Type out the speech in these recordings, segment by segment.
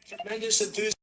tremendous enthusiasm.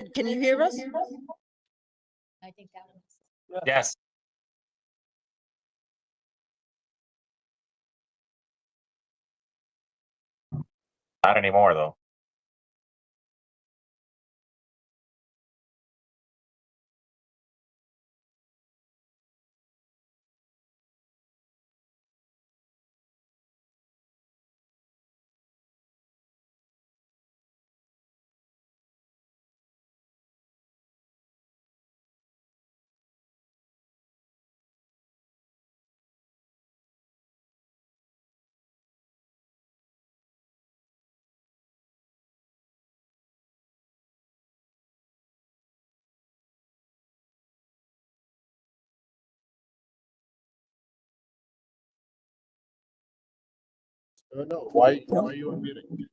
Ed, can you hear us? I think that was. Yes. Not anymore, though. No, why are you unmuting?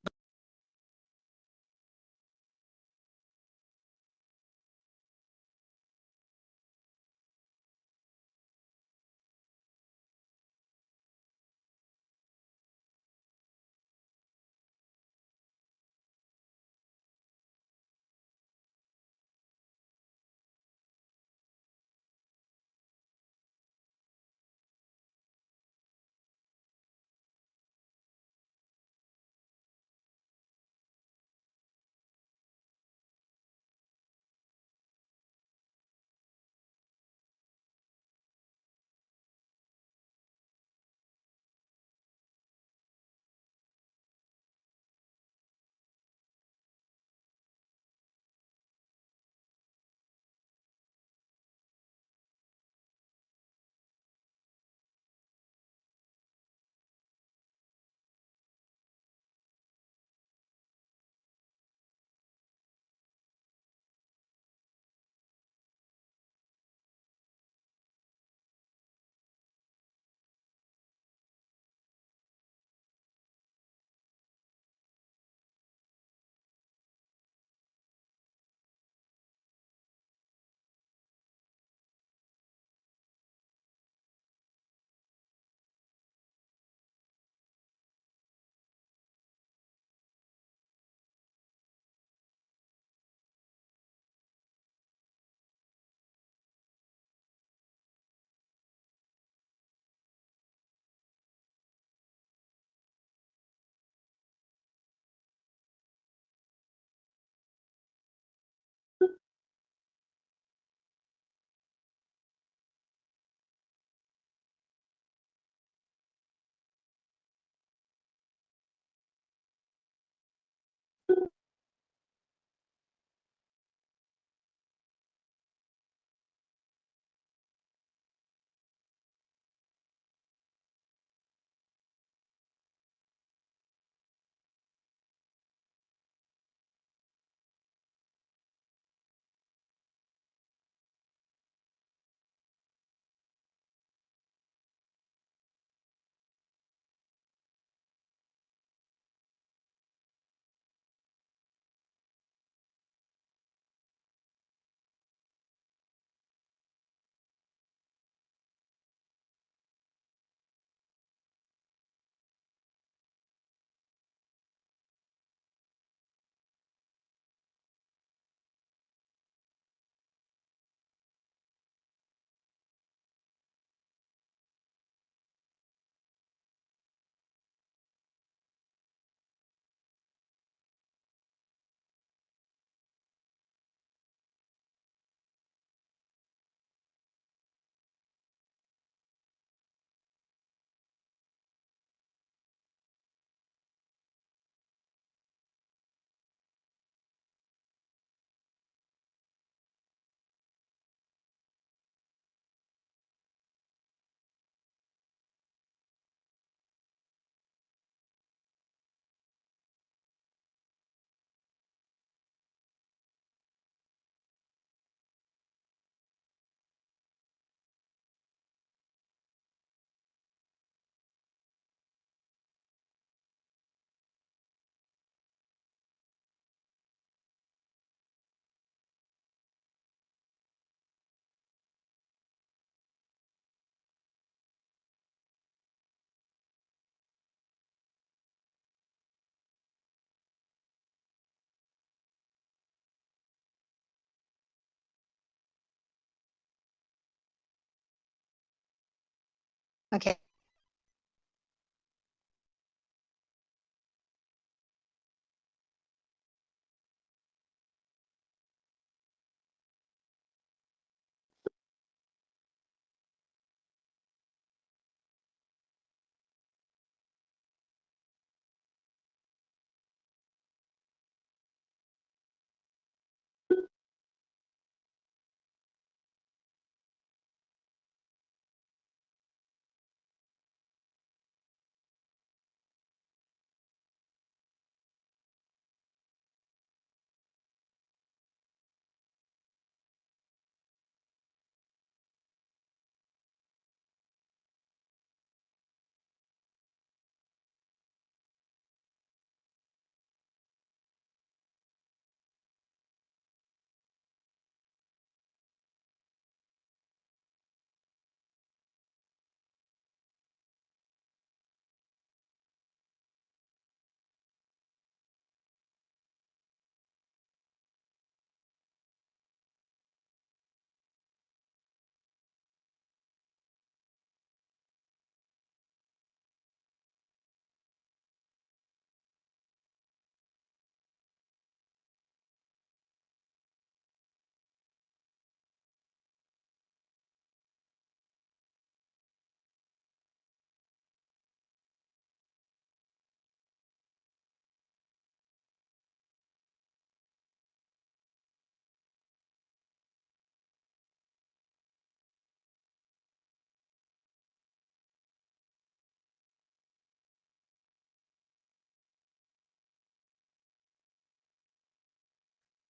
Okay.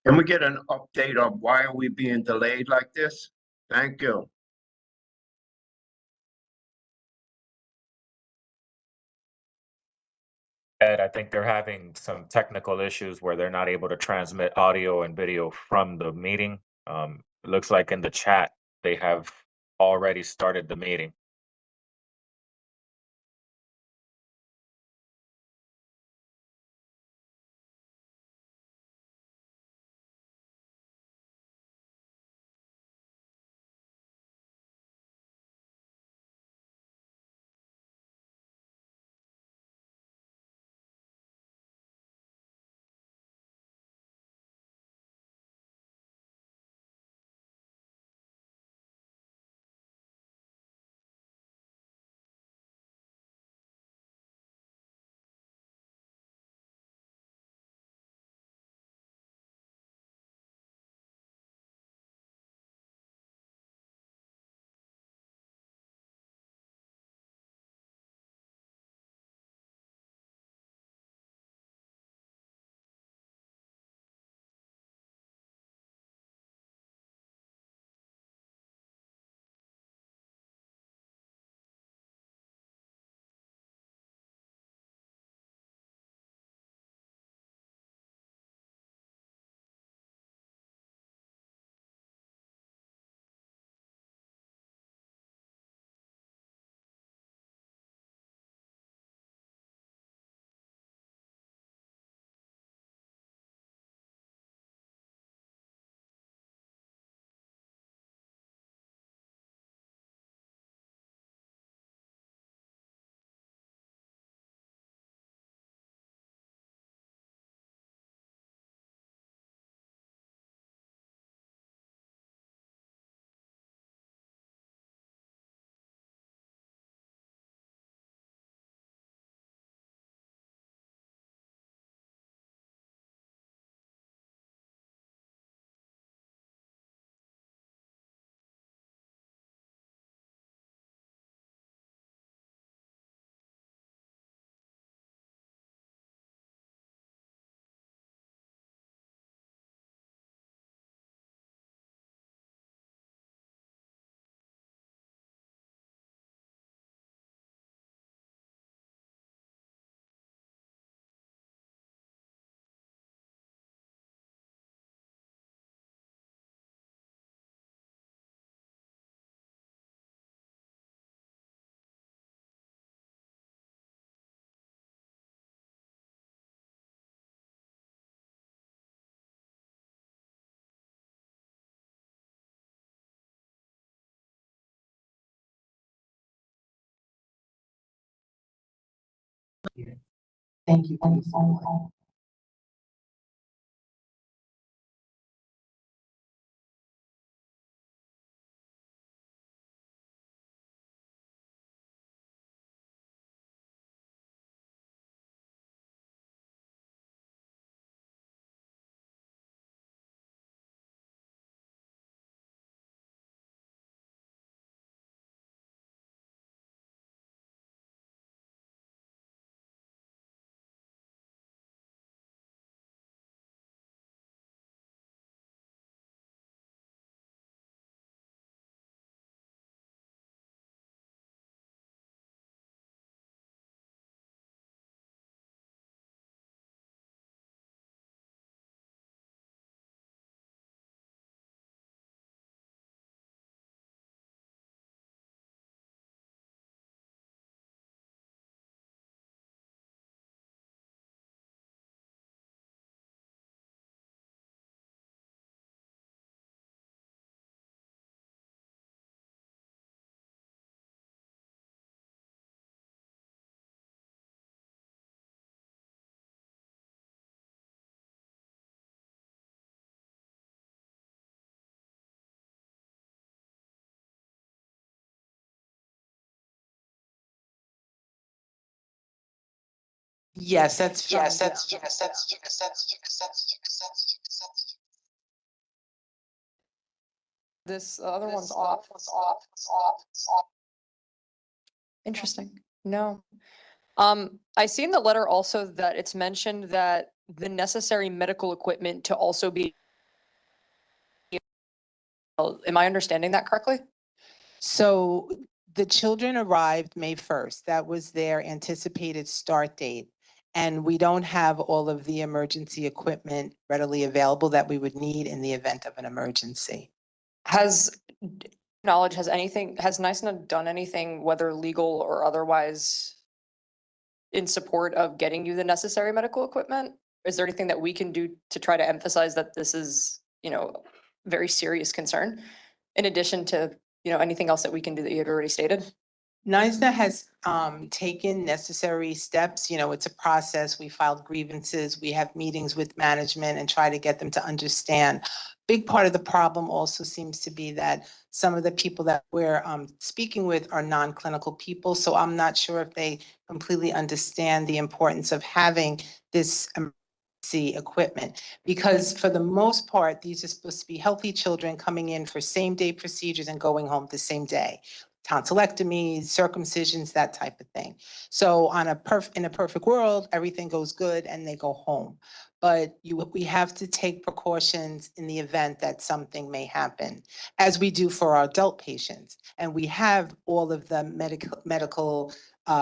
Can we get an update of why are we being delayed like this? Thank you. Ed, I think they're having some technical issues where they're not able to transmit audio and video from the meeting. It looks like in the chat, they have already started the meeting. Thank you for your support. Yes, that's from This other one's off. Interesting. No. I see in the letter also that it's mentioned that the necessary medical equipment to also be. Am I understanding that correctly? So the children arrived May 1st. That was their anticipated start date. And we don't have all of the emergency equipment readily available that we would need in the event of an emergency. Has knowledge, has NICENA done anything, whether legal or otherwise, in support of getting you the necessary medical equipment? Is there anything that we can do to try to emphasize that this is, very serious concern? In addition to, anything else that we can do that you had already stated? NISNA has taken necessary steps. It's a process. We filed grievances. We have meetings with management and try to get them to understand. Big part of the problem also seems to be that some of the people that we're speaking with are non-clinical people. So I'm not sure if they completely understand the importance of having this emergency equipment, because for the most part, these are supposed to be healthy children coming in for same-day procedures and going home the same day. Tonsillectomies, circumcisions, that type of thing. So in a perfect world, everything goes good and they go home. But we have to take precautions in the event that something may happen, as we do for our adult patients. And we have all of the medical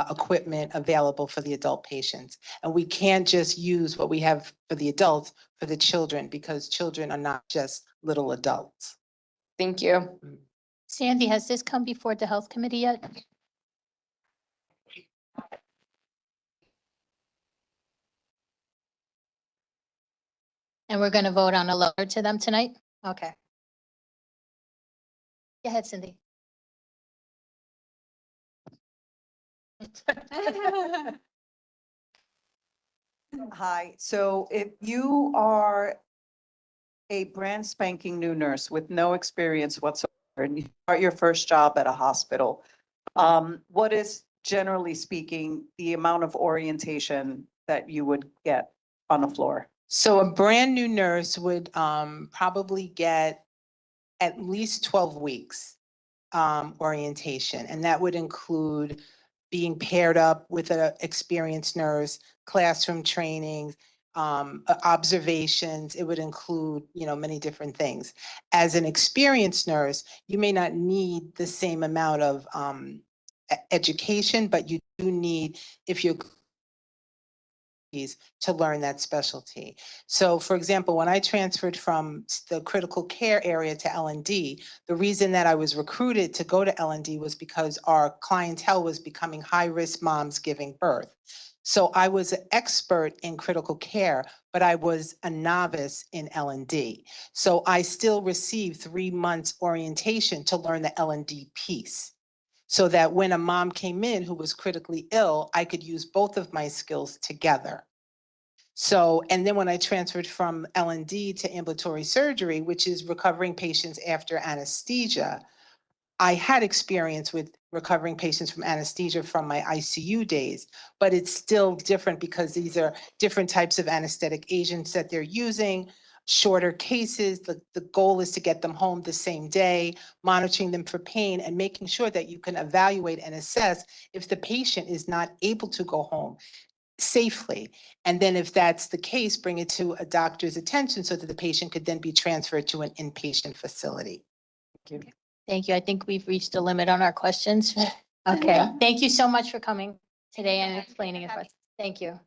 equipment available for the adult patients. And we can't just use what we have for the adults for the children, because children are not just little adults. Thank you. Sandy, has this come before the health committee yet? And we're gonna vote on a letter to them tonight? Okay. Go ahead, Cindy. Hi, so if you are a brand spanking new nurse with no experience whatsoever, and you start your first job at a hospital, what is, generally speaking, the amount of orientation that you would get on the floor? So a brand new nurse would probably get at least 12 weeks orientation, and that would include being paired up with an experienced nurse, classroom training, observations. It would include, many different things. As an experienced nurse, you may not need the same amount of education, but you do need, if you're to learn that specialty. So for example, when I transferred from the critical care area to L&D, the reason that I was recruited to go to L&D was because our clientele was becoming high-risk moms giving birth. So I was an expert in critical care, but I was a novice in L&D. So I still received 3 months orientation to learn the L&D piece. so that when a mom came in who was critically ill, I could use both of my skills together. So, and then when I transferred from L&D to ambulatory surgery, which is recovering patients after anesthesia, I had experience with recovering patients from anesthesia from my ICU days, but it's still different because these are different types of anesthetic agents that they're using, shorter cases. The goal is to get them home the same day, monitoring them for pain and making sure that you can evaluate and assess if the patient is not able to go home safely. And then if that's the case, bring it to a doctor's attention so that the patient could then be transferred to an inpatient facility. Thank you. Thank you. I think we've reached the limit on our questions. Okay, thank you so much for coming today and explaining it for us. Thank you.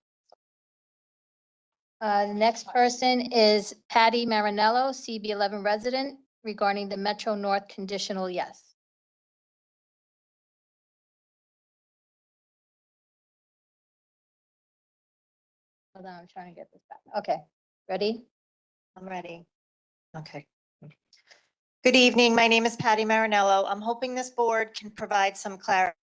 The next person is Patty Marinello, CB11 resident, regarding the Metro North conditional yes. Hold on, I'm trying to get this back. Okay, ready? I'm ready. Okay. Good evening. My name is Patty Marinello. I'm hoping this board can provide some clarity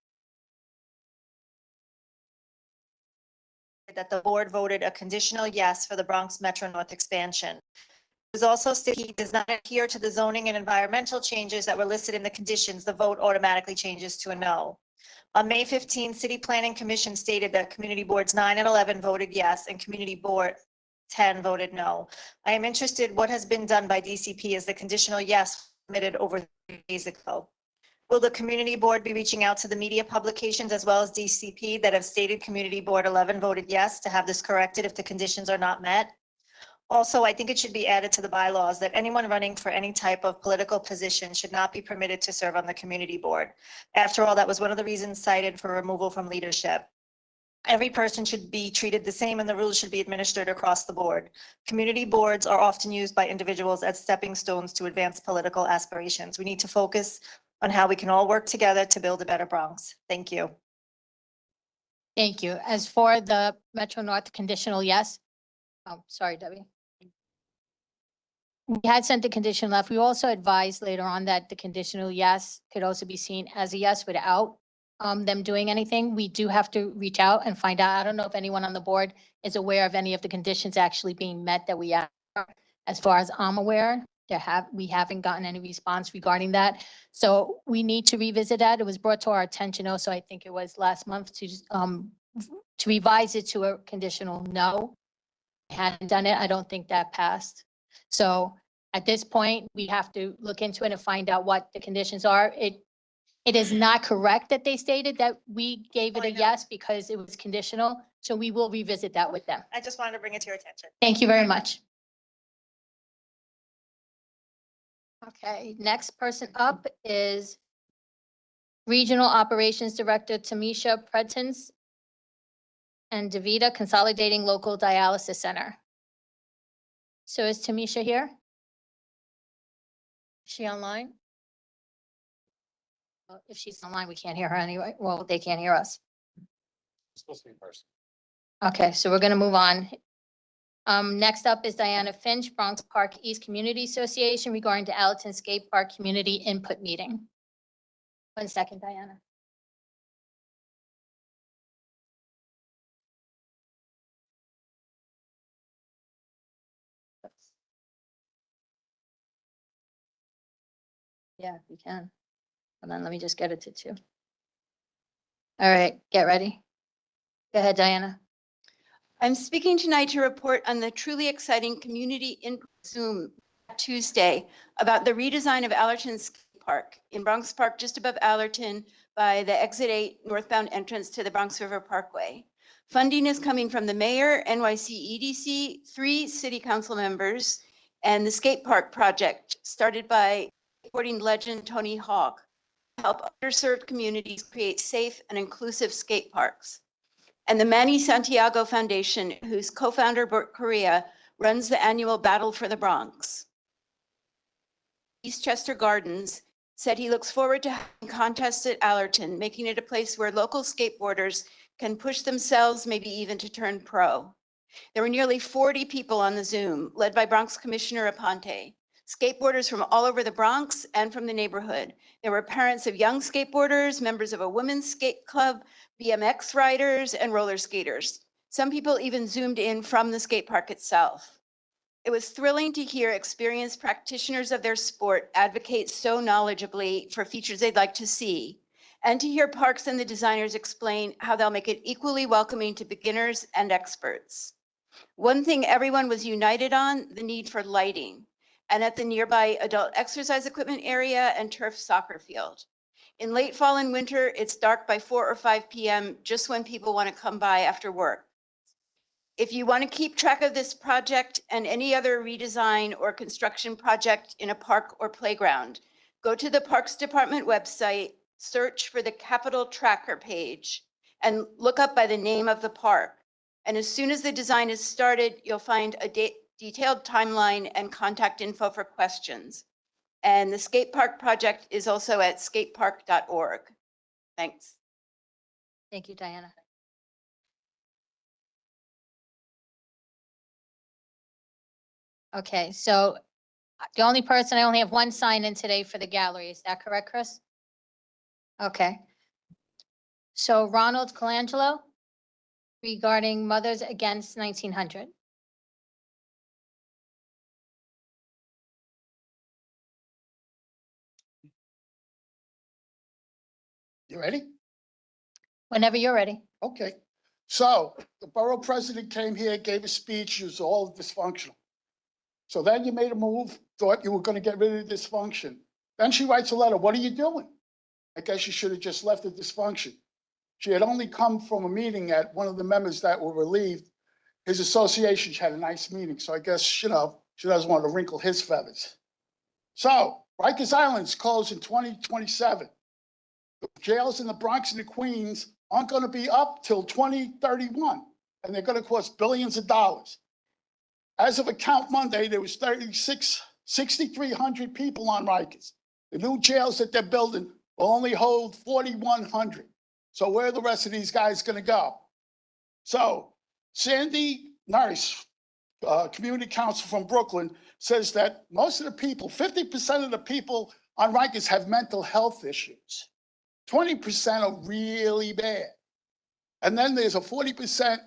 that the board voted a conditional yes for the Bronx Metro North expansion. It was also stated he does not adhere to the zoning and environmental changes that were listed in the conditions. The vote automatically changes to a no. On May 15, City Planning Commission stated that Community Boards 9 and 11 voted yes and Community Board 10 voted no. I am interested what has been done by DCP as the conditional yes submitted over 3 days ago. Will the Community Board be reaching out to the media publications as well as DCP that have stated Community Board 11 voted yes to have this corrected if the conditions are not met? Also, I think it should be added to the bylaws that anyone running for any type of political position should not be permitted to serve on the Community Board. After all, that was one of the reasons cited for removal from leadership. Every person should be treated the same and the rules should be administered across the board. Community boards are often used by individuals as stepping stones to advance political aspirations. We need to focus on how we can all work together to build a better Bronx. Thank you. Thank you. As for the Metro North conditional yes, oh, sorry, Debbie. We had sent the condition left. We also advised later on that the conditional yes could also be seen as a yes without them doing anything. We do have to reach out and find out. I don't know if anyone on the board is aware of any of the conditions actually being met that we are. As far as I'm aware, we haven't gotten any response regarding that. So we need to revisit that. It was brought to our attention also, I think it was last month, to revise it to a conditional no. Hadn't done it. I don't think that passed. So at this point, we have to look into it and find out what the conditions are. It is not correct that they stated that we gave it Oh, I a know. yes because it was conditional. So we will revisit that with them. I just wanted to bring it to your attention. Thank you very much. Okay, next person up is Regional Operations Director Tamisha Pretens and DeVita Consolidating Local Dialysis Center. So is Tamisha here? Is she online? Well, if she's online, we can't hear her anyway. Well, they can't hear us. Supposed to be in person. Okay, so we're gonna move on. Next up is Diana Finch, Bronx Park East Community Association regarding the Allerton Skate Park Community Input Meeting. 1 second, Diana. Oops. Yeah, you can. And then let me just get it to 2. All right, get ready. Go ahead, Diana. I'm speaking tonight to report on the truly exciting community input Zoom Tuesday about the redesign of Allerton Skate Park in Bronx Park, just above Allerton by the Exit 8 northbound entrance to the Bronx River Parkway. Funding is coming from the mayor, NYC EDC, 3 city council members, and the skate park project started by skateboarding legend Tony Hawk to help underserved communities create safe and inclusive skate parks. And the Manny Santiago Foundation, whose co-founder Bert Correa runs the annual Battle for the Bronx. Eastchester Gardens said he looks forward to having contests at Allerton, making it a place where local skateboarders can push themselves, maybe even to turn pro. There were nearly 40 people on the Zoom, led by Bronx Commissioner Aponte. skateboarders from all over the Bronx and from the neighborhood. There were parents of young skateboarders, members of a women's skate club, BMX riders, and roller skaters. Some people even zoomed in from the skate park itself. It was thrilling to hear experienced practitioners of their sport advocate so knowledgeably for features they'd like to see, and to hear parks and the designers explain how they'll make it equally welcoming to beginners and experts. One thing everyone was united on, the need for lighting, and at the nearby adult exercise equipment area and turf soccer field. In late fall and winter, it's dark by 4 or 5 p.m. just when people want to come by after work. If you want to keep track of this project and any other redesign or construction project in a park or playground, go to the Parks Department website, search for the Capital Tracker page, and look up by the name of the park. And as soon as the design is started, you'll find a detailed timeline and contact info for questions. And the skate park project is also at skatepark.org. Thanks. Thank you, Diana. Okay, so the only person, I only have one sign in today for the gallery. Is that correct, Chris? Okay. So Ronald Colangelo regarding Mothers Against 1900. You ready? Whenever you're ready. Okay. So the borough president came here, gave a speech, it was all dysfunctional. So then you made a move, thought you were going to get rid of dysfunction. Then she writes a letter. What are you doing? I guess you should have just left the dysfunction. She had only come from a meeting at one of the members that were relieved. His association had a nice meeting. So I guess, you know, she doesn't want to wrinkle his feathers. So Rikers Island's closed in 2027. The jails in the Bronx and the Queens aren't going to be up till 2031, and they're going to cost billions of dollars. As of Account Monday, there was 6,300 people on Rikers. The new jails that they're building will only hold 4,100. So where are the rest of these guys going to go? So Sandy Nice, community council from Brooklyn, says that most of the people, 50% of the people on Rikers have mental health issues. 20% are really bad. And then there's a 40%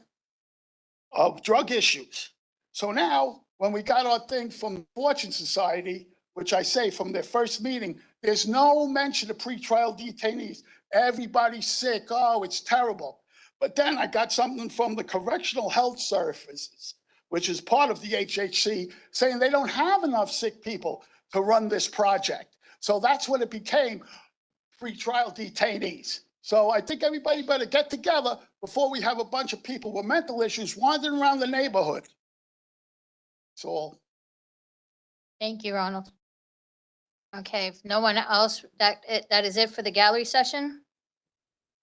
of drug issues. So now, when we got our thing from Fortune Society, which I say from their first meeting, there's no mention of pretrial detainees. Everybody's sick. Oh, it's terrible. But then I got something from the Correctional Health Services, which is part of the HHC, saying they don't have enough sick people to run this project. So that's what it became, pretrial detainees. So I think everybody better get together before we have a bunch of people with mental issues wandering around the neighborhood. That's all. Thank you, Ronald. Okay, if no one else, that is it for the gallery session.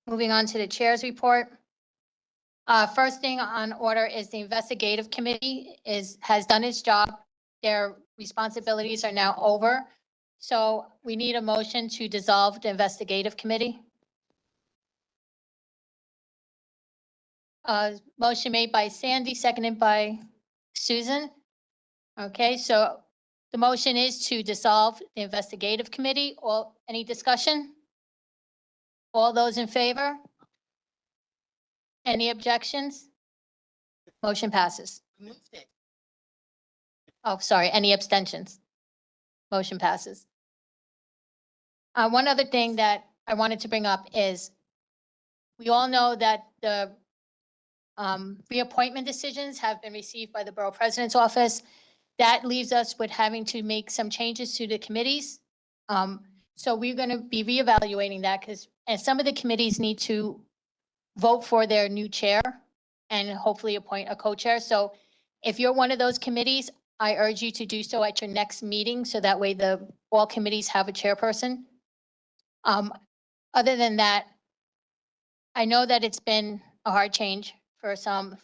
Moving on to the chair's report. First thing on order is the investigative committee has done its job. Their responsibilities are now over. So we need a motion to dissolve the investigative committee. Motion made by Sandy, seconded by Susan. Okay, so the motion is to dissolve the investigative committee. Any discussion? All those in favor? Any objections? Motion passes. Oh, sorry, any abstentions? Motion passes. One other thing that I wanted to bring up is we all know that the reappointment decisions have been received by the Borough President's office. That leaves us with having to make some changes to the committees. So we're going to be reevaluating that and some of the committees need to vote for their new chair and hopefully appoint a co-chair. So if you're one of those committees, I urge you to do so at your next meeting. So that way all committees have a chairperson. Other than that, I know that it's been a hard change for some.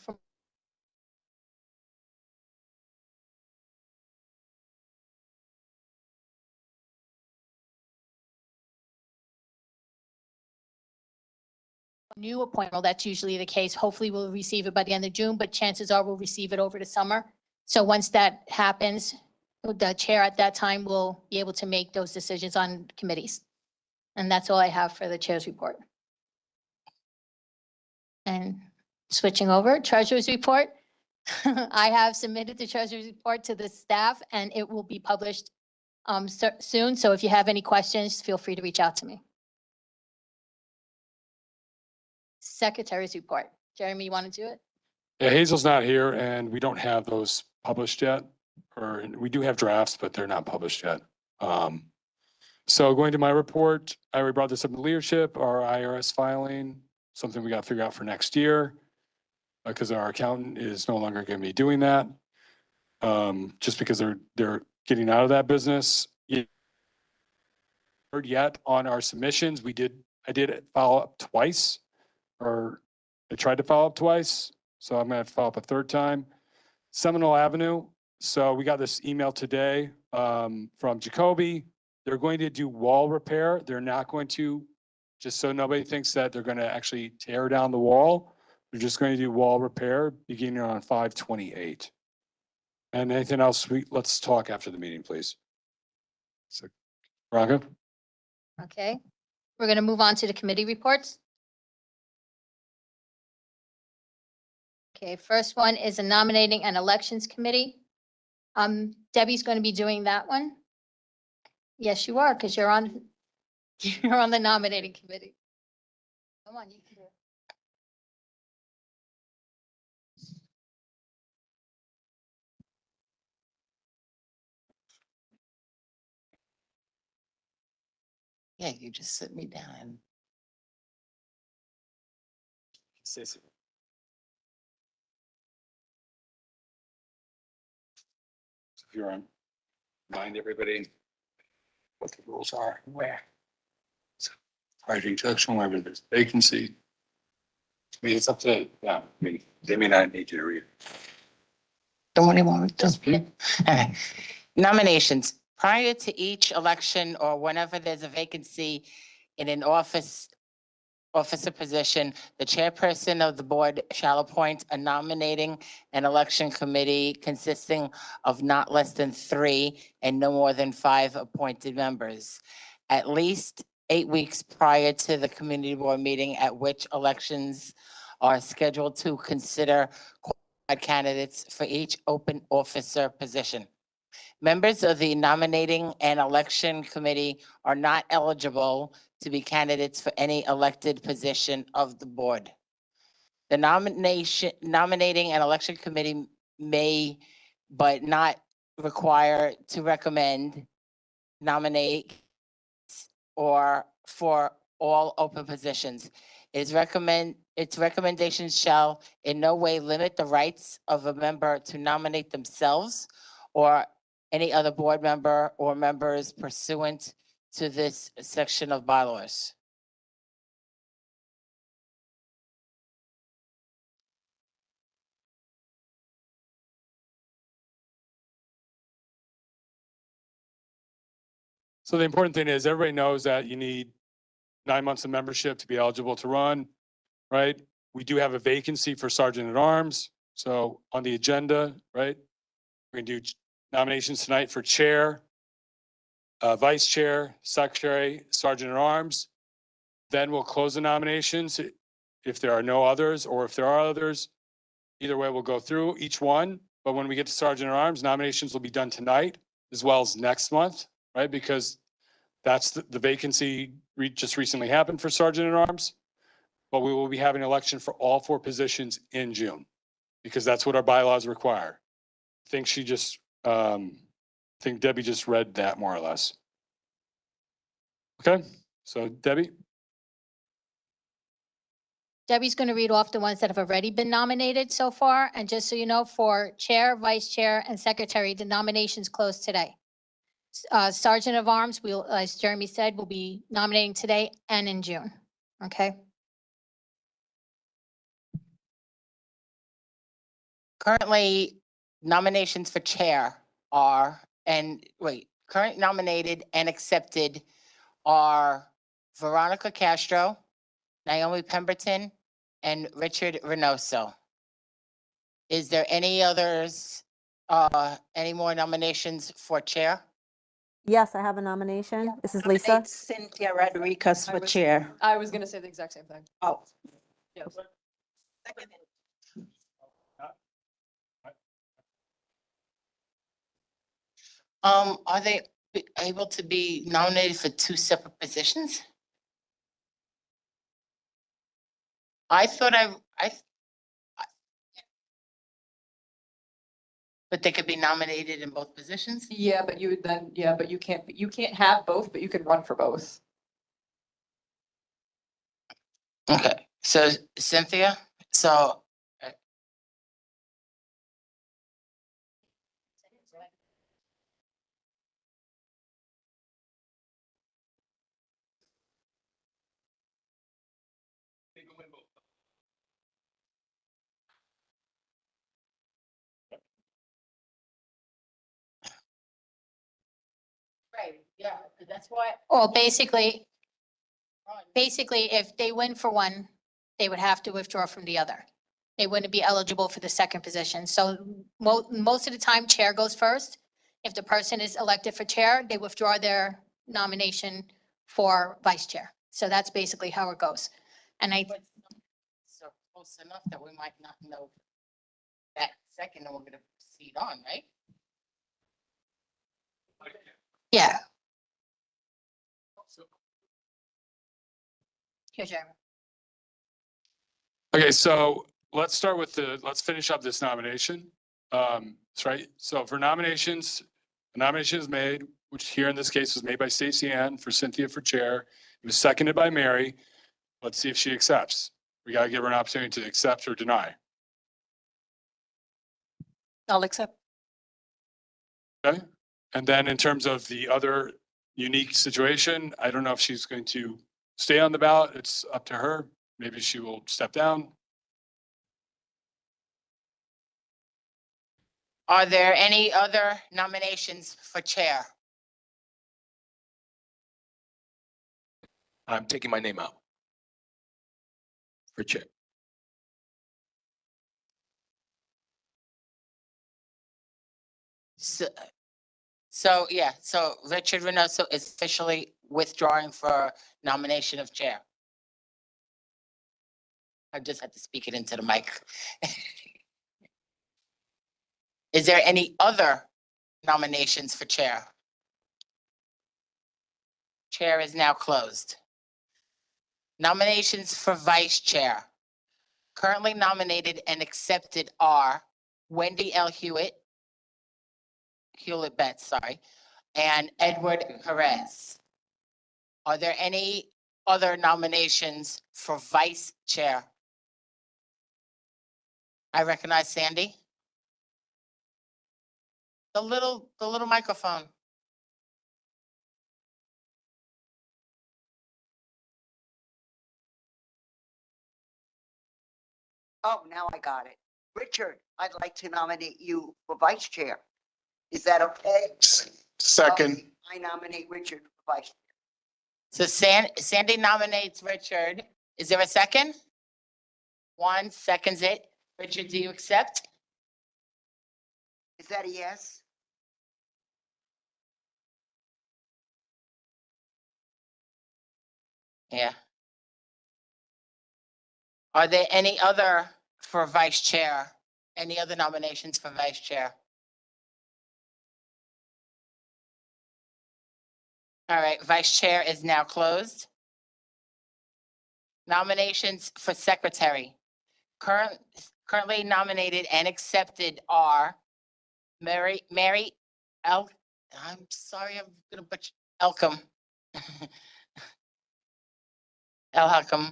New appointment, that's usually the case. Hopefully we'll receive it by the end of June, but chances are we'll receive it over the summer. So once that happens, the chair at that time will be able to make those decisions on committees. And that's all I have for the chair's report. And switching over, treasurer's report. I have submitted the treasurer's report to the staff and it will be published soon. So if you have any questions, feel free to reach out to me. Secretary's report. Jeremy, you want to do it? Yeah, Hazel's not here and we don't have those published yet. Or we do have drafts, but they're not published yet. So going to my report, I already brought this up in leadership, our IRS filing, something we got to figure out for next year. Because our accountant is no longer going to be doing that. Just because they're getting out of that business. Yet on our submissions, I did follow up twice, or I tried to follow up twice. So I'm going to follow up a third time. Seminole Avenue. So we got this email today from Jacoby. They're going to do wall repair. They're not going to, just so nobody thinks that they're going to actually tear down the wall. They're just going to do wall repair beginning on 5/28. And anything else, let's talk after the meeting, please. So, Veronica? Okay. We're going to move on to the committee reports. Okay, first one is a nominating and elections committee. Debbie's going to be doing that one. Yes, you are, because you're on the nominating committee. Come on, you can do it. Yeah, you just sit me down and. If you're on, remind everybody what the rules are. Where? Prior to introduction, wherever there's vacancy. I mean, it's up to, yeah, I mean, they may not need you to read. Don't worry, won't just. Okay. Nominations. Prior to each election or whenever there's a vacancy in an officer position, the chairperson of the board shall appoint a nominating and election committee consisting of not less than 3 and no more than 5 appointed members. At least 8 weeks prior to the community board meeting at which elections are scheduled to consider qualified candidates for each open officer position. Members of the nominating and election committee are not eligible to be candidates for any elected position of the board. The nominating and election committee may, but not require to recommend, nominate, or for all open positions. Its recommendations shall in no way limit the rights of a member to nominate themselves or any other board member or members pursuant to this section of bylaws. So the important thing is everybody knows that you need 9 months of membership to be eligible to run, right? We do have a vacancy for sergeant at arms. So on the agenda, right? We're gonna do nominations tonight for chair, vice chair, secretary, sergeant at arms. Then we'll close the nominations if there are no others, or if there are others. Either way, we'll go through each one. But when we get to sergeant at arms, nominations will be done tonight as well as next month, right? Because that's the vacancy just recently happened for sergeant at arms. But we will be having an election for all 4 positions in June because that's what our bylaws require. I think think Debbie just read that more or less. Okay, so Debbie? Debbie's going to read off the ones that have already been nominated so far. And just so you know, for chair, vice chair, and secretary, the nominations close today. Sergeant of Arms, as Jeremy said, will be nominating today and in June. Okay. Currently, nominations for chair current nominated and accepted are Veronica Castro, Naomi Pemberton, and Richard Reynoso. Is there any others Any more nominations for chair? Yes, I have a nomination. This is Lisa. Nominate Cynthia Rodriguez for chair. I was gonna say the exact same thing. Oh. Yes. Are they able to be nominated for two separate positions? I thought but they could be nominated in both positions? Yeah, but you would then, yeah, but you can't have both, but you can run for both. Okay, so Cynthia, so. Right, yeah, that's why. Well, basically, if they win for one, they would have to withdraw from the other. They wouldn't be eligible for the second position. So most of the time, chair goes first. If the person is elected for chair, they withdraw their nomination for vice chair. So that's basically how it goes. And So close enough that we might not know that second and we're gonna proceed on, right? yeah. Here, Jeremy. Okay, so let's start with let's finish up this nomination. That's right. So for nominations, a nomination is made, which here in this case was made by Stacy Ann for Cynthia for chair. It was seconded by Mary. Let's see if she accepts. We gotta give her an opportunity to accept or deny. I'll accept. Okay? And then in terms of the other unique situation, I don't know if she's going to stay on the ballot. It's up to her. Maybe she will step down. Are there any other nominations for chair? I'm taking my name out for chair. So yeah, so Richard Reynoso is officially withdrawing for nomination of chair. I just had to speak it into the mic. Is there any other nominations for chair? Chair is now closed. Nominations for vice chair. Currently nominated and accepted are Wendy L. Hewlett Betts, sorry, and Edward Perez. Are there any other nominations for vice chair? I recognize Sandy. The little microphone. Oh, now I got it. Richard, I'd like to nominate you for vice chair. Is that okay? Second. I nominate Richard for vice. So Sandy nominates Richard. Is there a second? One seconds it. Richard, do you accept? Is that a yes? Yeah. Are there any other for vice chair? Any other nominations for vice chair? All right, vice chair is now closed. Nominations for secretary. Currently nominated and accepted are Mary I'm sorry, I'm gonna butcher Elcom. Elhacom,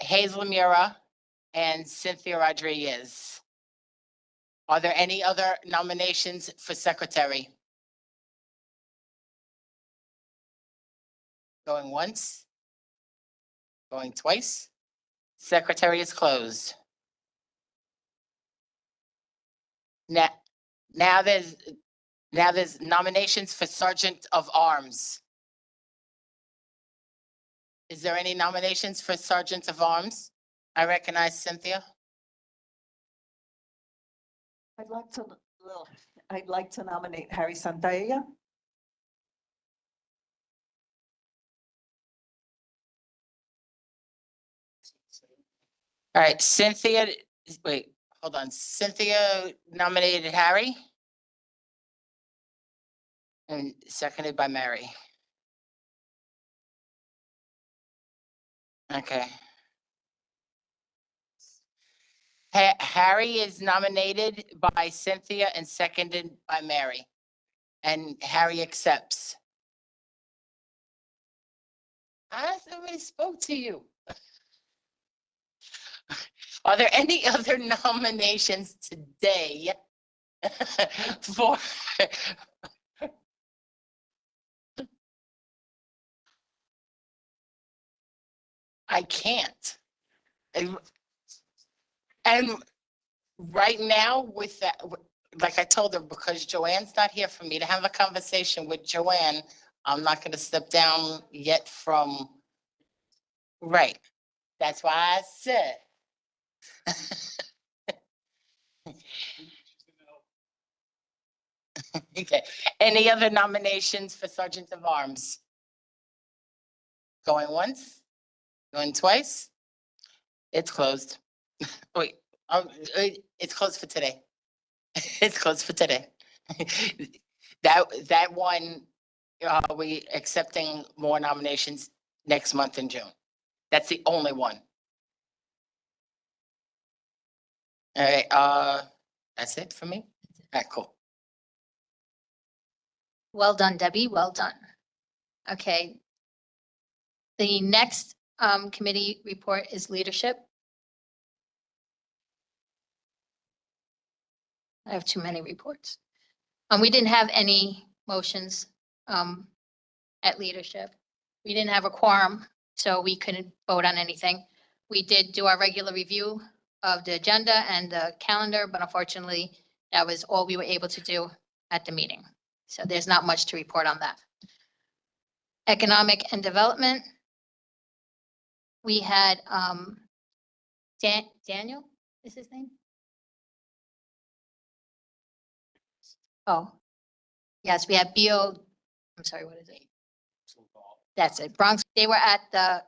Hazel Mura, and Cynthia Rodriguez. Are there any other nominations for secretary? Going once? Going twice? Secretary is closed. Now there's nominations for Sergeant of Arms. Is there any nominations for Sergeant of Arms? I recognize Cynthia. I'd like to Well, I'd like to nominate Harry Santaella. All right, Cynthia, wait, hold on. Cynthia nominated Harry. And seconded by Mary. Okay. Harry is nominated by Cynthia and seconded by Mary. And Harry accepts. I already spoke to you. Are there any other nominations today for? I can't. And right now with that, like I told her, because Joanne's not here for me to have a conversation with Joanne, I'm not gonna step down yet from, right. That's why I said. Okay, any other nominations for Sergeant of Arms? Going once, going twice? It's closed. Wait, it's closed for today. It's closed for today. That one, we accepting more nominations next month in June. That's the only one. All right, that's it for me. All right, cool. Well done, Debbie. Well done. Okay. The next committee report is leadership. I have too many reports. We didn't have any motions at leadership. We didn't have a quorum, so we couldn't vote on anything. We did do our regular review of the agenda and the calendar, but unfortunately, that was all we were able to do at the meeting. So there's not much to report on that. Economic and development. We had Daniel, is his name? Oh, yes, we have I'm sorry, what is it? That's it, Bronx. They were at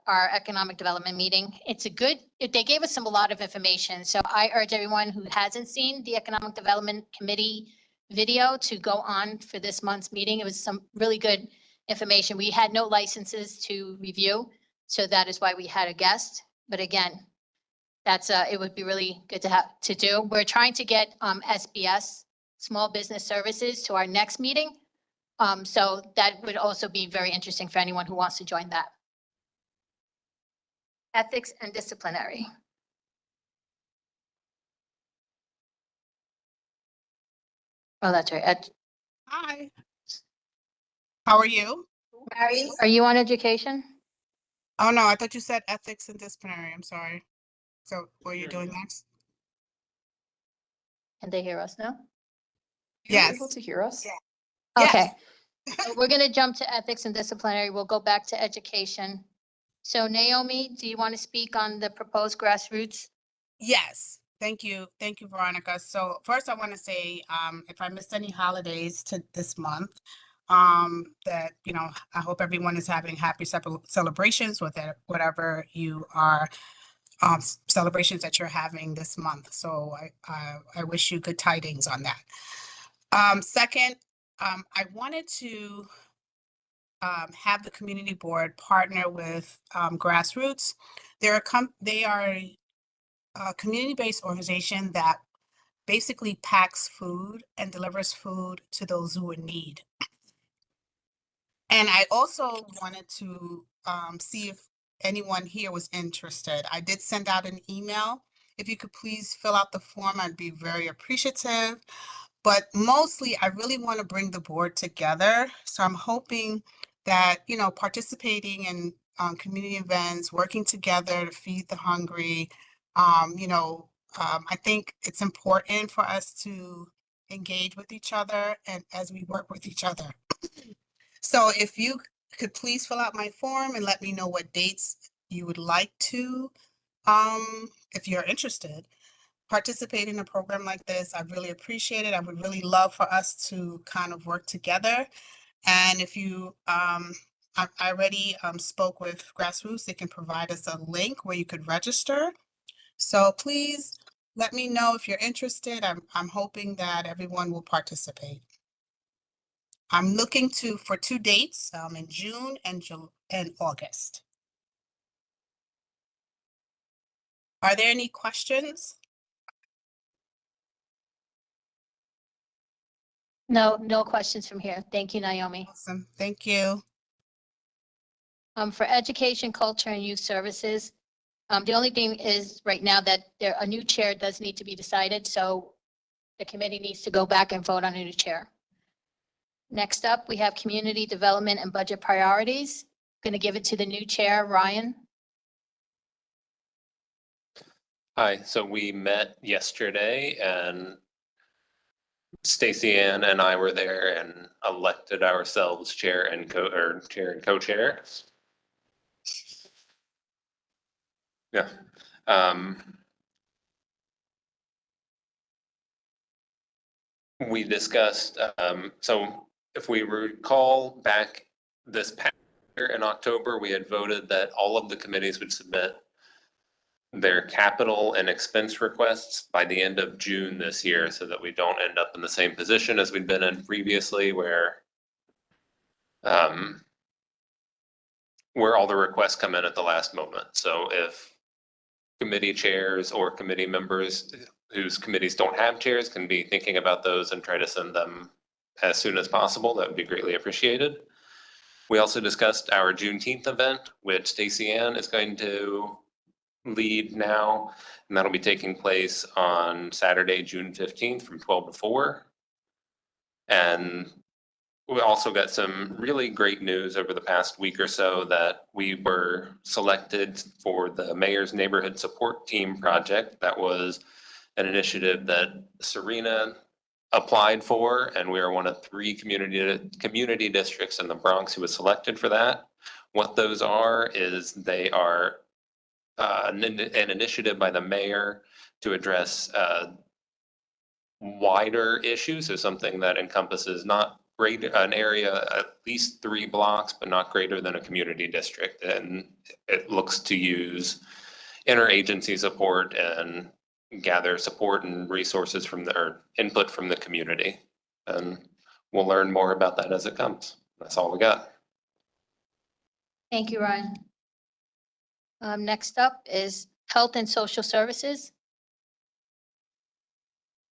our economic development meeting. It's they gave us a lot of information. So I urge everyone who hasn't seen the Economic Development Committee video to go on for this month's meeting. It was some really good information. We had no licenses to review, so that is why we had a guest. But again, it would be really good to do. We're trying to get SBS, Small Business Services, to our next meeting. So that would also be very interesting for anyone who wants to join that. Ethics and disciplinary. Oh, that's right. Hi. How are you? Mary, are you on education? Oh, no, I thought you said ethics and disciplinary. I'm sorry. So what are you doing next? Can they hear us now? You're Yes. able to hear us? Okay. So we're going to jump to ethics and disciplinary. We'll go back to education. So Naomi, do you want to speak on the proposed grassroots? Yes. Thank you. Thank you, Veronica. So first I want to say, if I missed any holidays to this month, that, I hope everyone is having happy celebrations with it, whatever you are, celebrations that you're having this month. So I wish you good tidings on that. Second, I wanted to have the community board partner with Grassroots. They are a community-based organization that basically packs food and delivers food to those who in need. And I also wanted to see if anyone here was interested. I did send out an email. If you could please fill out the form, I'd be very appreciative. But mostly, I really want to bring the board together. So I'm hoping that, participating in community events, working together to feed the hungry, I think it's important for us to engage with each other and as we work with each other. So if you could please fill out my form and let me know what dates you would like to, if you're interested. participate in a program like this. I really appreciate it. I would really love for us to kind of work together. And if you, I already spoke with Grassroots, they can provide us a link where you could register. So please let me know if you're interested. I'm hoping that everyone will participate. I'm looking for 2 dates, in June and August. Are there any questions? No, no questions from here. Thank you, Naomi. Awesome, thank you. For education, culture, and youth services, the only thing is right now that a new chair does need to be decided, so the committee needs to go back and vote on a new chair. Next up, we have community development and budget priorities. Going to give it to the new chair, Ryan. Hi, so we met yesterday and Stacy Ann and I were there and elected ourselves chair and co-chair. Yeah. We discussed, so if we recall back this past year in October, we had voted that all of the committees would submit their capital and expense requests by the end of June this year so that we don't end up in the same position as we'd been in previously where all the requests come in at the last moment. So if committee chairs or committee members whose committees don't have chairs can be thinking about those and try to send them as soon as possible, that would be greatly appreciated. We also discussed our Juneteenth event, which Stacy Ann is going to lead now, and that'll be taking place on Saturday, June 15th from 12 to 4. And we also got some really great news over the past week or so that we were selected for the Mayor's Neighborhood Support Team project. That was an initiative that Serena applied for, and we are one of 3 community districts in the Bronx who was selected for that. What those are is they are an initiative by the mayor to address wider issues, so something that encompasses not an area at least 3 blocks, but not greater than a community district. And it looks to use interagency support and gather support and resources or input from the community. And we'll learn more about that as it comes. That's all we got. Thank you, Ryan. Next up is Health and Social Services.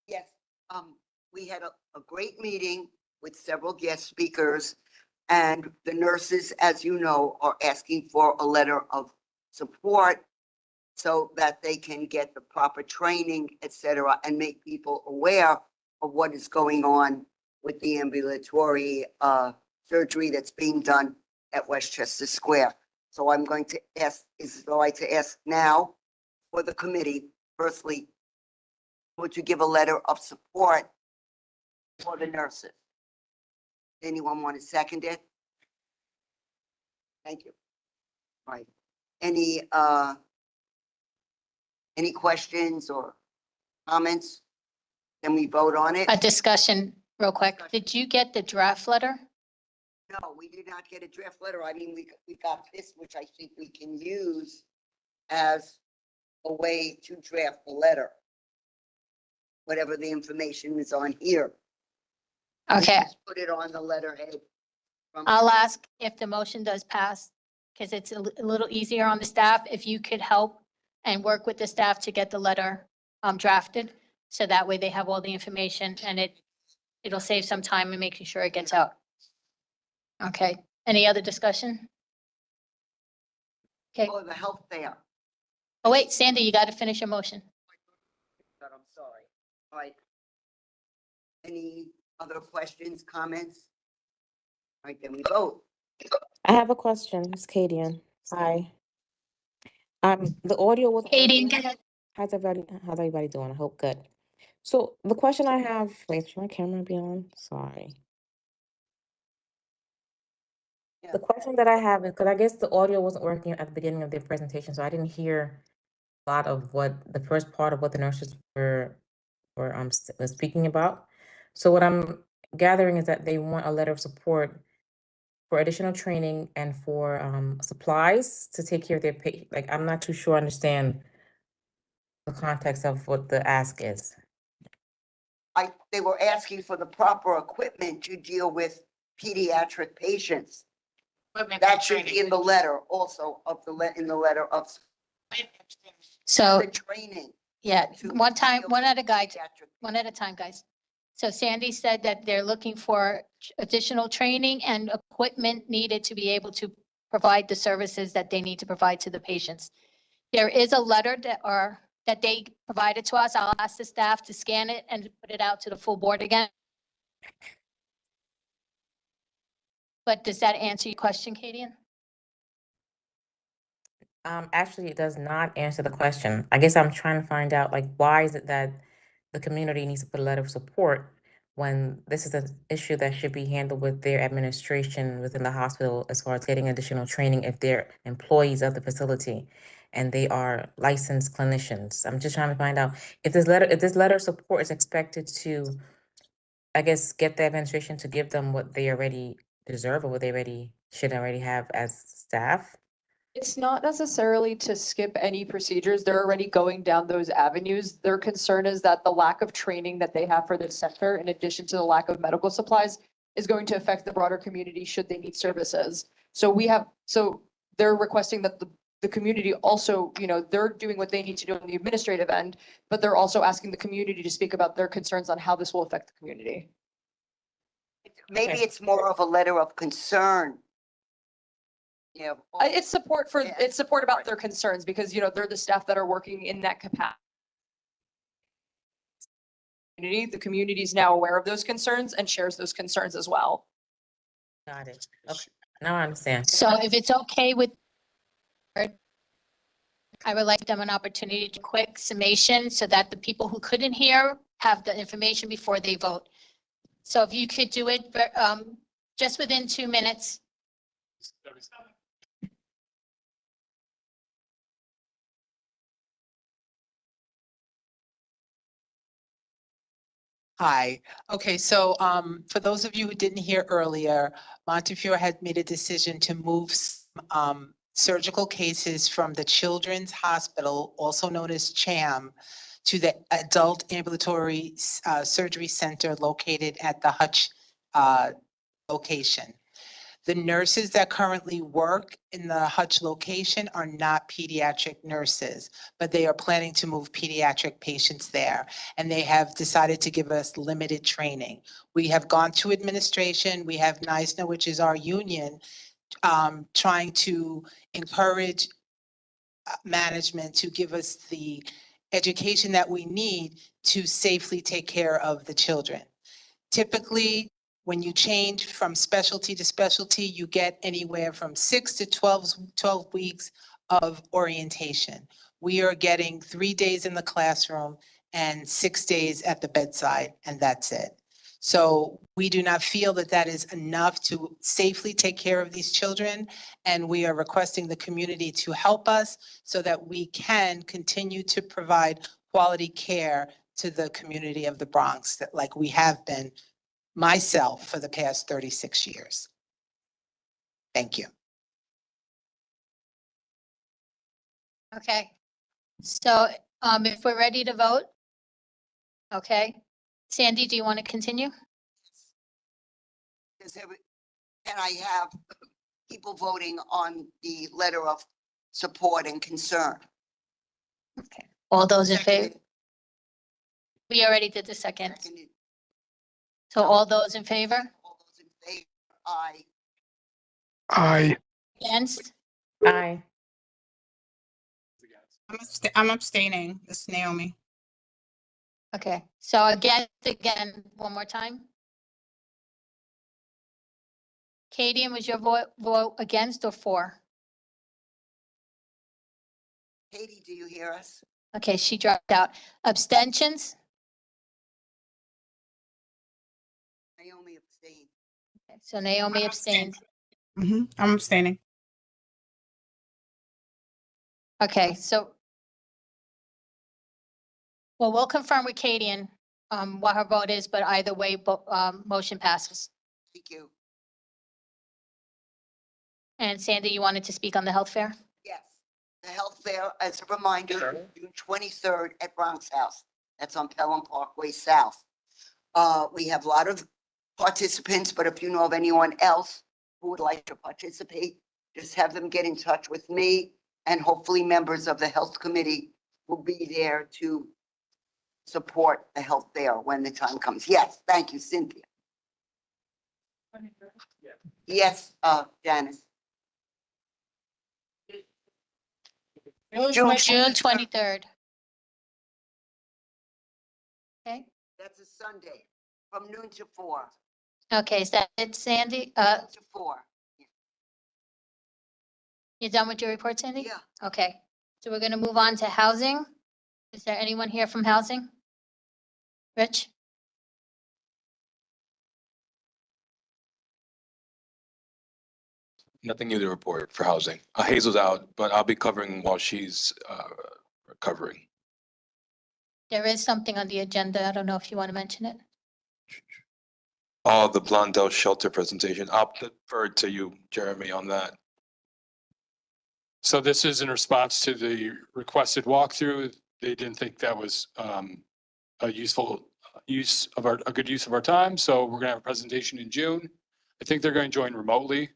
Yes, we had a great meeting with several guest speakers, and the nurses, as you know, are asking for a letter of support so that they can get the proper training, et cetera, and make people aware of what is going on with the ambulatory surgery that's being done at Westchester Square. So I'm going to ask, is it all right to ask now for the committee, firstly, would you give a letter of support for the nurses? Anyone want to second it? Thank you. All right. Any questions or comments? Can we vote on it? A discussion real quick. Did you get the draft letter? No, we did not get a draft letter. I mean, we got this, which I think we can use as a way to draft the letter. Whatever the information is on here. Okay, Just put it on the letterhead. I'll ask if the motion does pass, because it's a little easier on the staff, if you could help and work with the staff to get the letter drafted. So that way they have all the information and it'll save some time in making sure it gets out. Okay, any other discussion? Okay, Oh, the health fair, oh wait, Sandy, you got to finish your motion. but I'm sorry. All right. Any other questions, comments? All right, then we vote. I have a question. It's Kadian. Hi. The audio was. Katie, go ahead. How's everybody doing? I hope good. So the question I have, wait, should my camera be on? Sorry. The question that I have is, because I guess the audio wasn't working at the beginning of the presentation, so I didn't hear lot of the first part of what the nurses were was speaking about. So what I'm gathering is that they want a letter of support for additional training and for supplies to take care of their like, I'm not too sure I understand the context of what the ask is. They were asking for the proper equipment to deal with pediatric patients. That should be in the letter also of in the letter of So, the training. yeah, to one time, deal one with at a guide, pediatric- one at a time, guys. So Sandy said that they're looking for additional training and equipment needed to be able to provide the services that they need to provide to the patients. There is a letter that they provided to us. I'll ask the staff to scan it and put it out to the full board again. But does that answer your question, Kadian? Actually, it does not answer the question. I guess I'm trying to find out, like, why is it that the community needs to put a letter of support when this is an issue that should be handled with their administration within the hospital as far as getting additional training if they're employees of the facility and they are licensed clinicians. I'm just trying to find out if this letter of support is expected to, I guess, get the administration to give them what they already deserve or what they should already have as staff. It's not necessarily to skip any procedures. They're already going down those avenues. Their concern is that the lack of training that they have for this sector, in addition to the lack of medical supplies, is going to affect the broader community should they need services. So they're requesting that the community also, they're doing what they need to do on the administrative end, but they're also asking the community to speak about their concerns on how this will affect the community. Maybe Okay. it's more of a letter of concern. Yeah. It's support about their concerns because, they're the staff that are working in that capacity. The community is now aware of those concerns and shares those concerns as well. Got it. Okay. Now I understand. So if it's okay with, I would like them an opportunity to quick summation so that the people who couldn't hear have the information before they vote. So if you could do it, just within 2 minutes. Hi. Okay, so for those of you who didn't hear earlier, Montefiore had made a decision to move surgical cases from the Children's Hospital, also known as CHAM, to the Adult Ambulatory Surgery Center located at the Hutch location. The nurses that currently work in the Hutch location are not pediatric nurses, but they are planning to move pediatric patients there. And they have decided to give us limited training. We have gone to administration. We have NISNA, which is our union, trying to encourage management to give us the education that we need to safely take care of the children. Typically, when you change from specialty to specialty, you get anywhere from 6 to 12 weeks of orientation. We are getting 3 days in the classroom and 6 days at the bedside, and that's it. So we do not feel that that is enough to safely take care of these children, and we are requesting the community to help us so that we can continue to provide quality care to the community of the Bronx, that like we have been myself for the past 36 years. Thank you. Okay. So if we're ready to vote. Okay. Sandy, do you want to continue? Can I have people voting on the letter of support and concern? Okay. All those in favor? We already did the second. Seconded. So all those in favor? All those in favor? Aye. Aye. Against? Aye. I'm abstaining. This is Naomi. Okay. So again, one more time. Kadian, was your vote against or for? Katie, do you hear us? Okay, she dropped out. Abstentions? Naomi abstained. Okay, so Naomi abstained. I'm abstaining. Okay, so Well, we'll confirm with Katie what her vote is, but either way, motion passes. Thank you. And Sandy, you wanted to speak on the health fair? Yes, the health fair, as a reminder, June 23rd at Bronx House. That's on Pelham Parkway South. We have a lot of participants, but if you know of anyone else who would like to participate, just have them get in touch with me, and hopefully members of the health committee will be there to support the health fair when the time comes. Yes, thank you, Cynthia. Yes, Janice. June 23rd. Okay, That's a Sunday, from noon to 4. okay, is that it, Sandy? Noon to 4. You done with your report, Sandy? Yeah. Okay, so we're gonna move on to housing. Is there anyone here from housing? Rich? Nothing new to report for housing. Hazel's out, but I'll be covering while she's recovering. There is something on the agenda. I don't know if you want to mention it. The Blondell shelter presentation. I'll defer to you, Jeremy, on that. So this is in response to the requested walkthrough. They didn't think that was a useful use of a good use of our time. So we're gonna have a presentation in June. I think they're going to join remotely,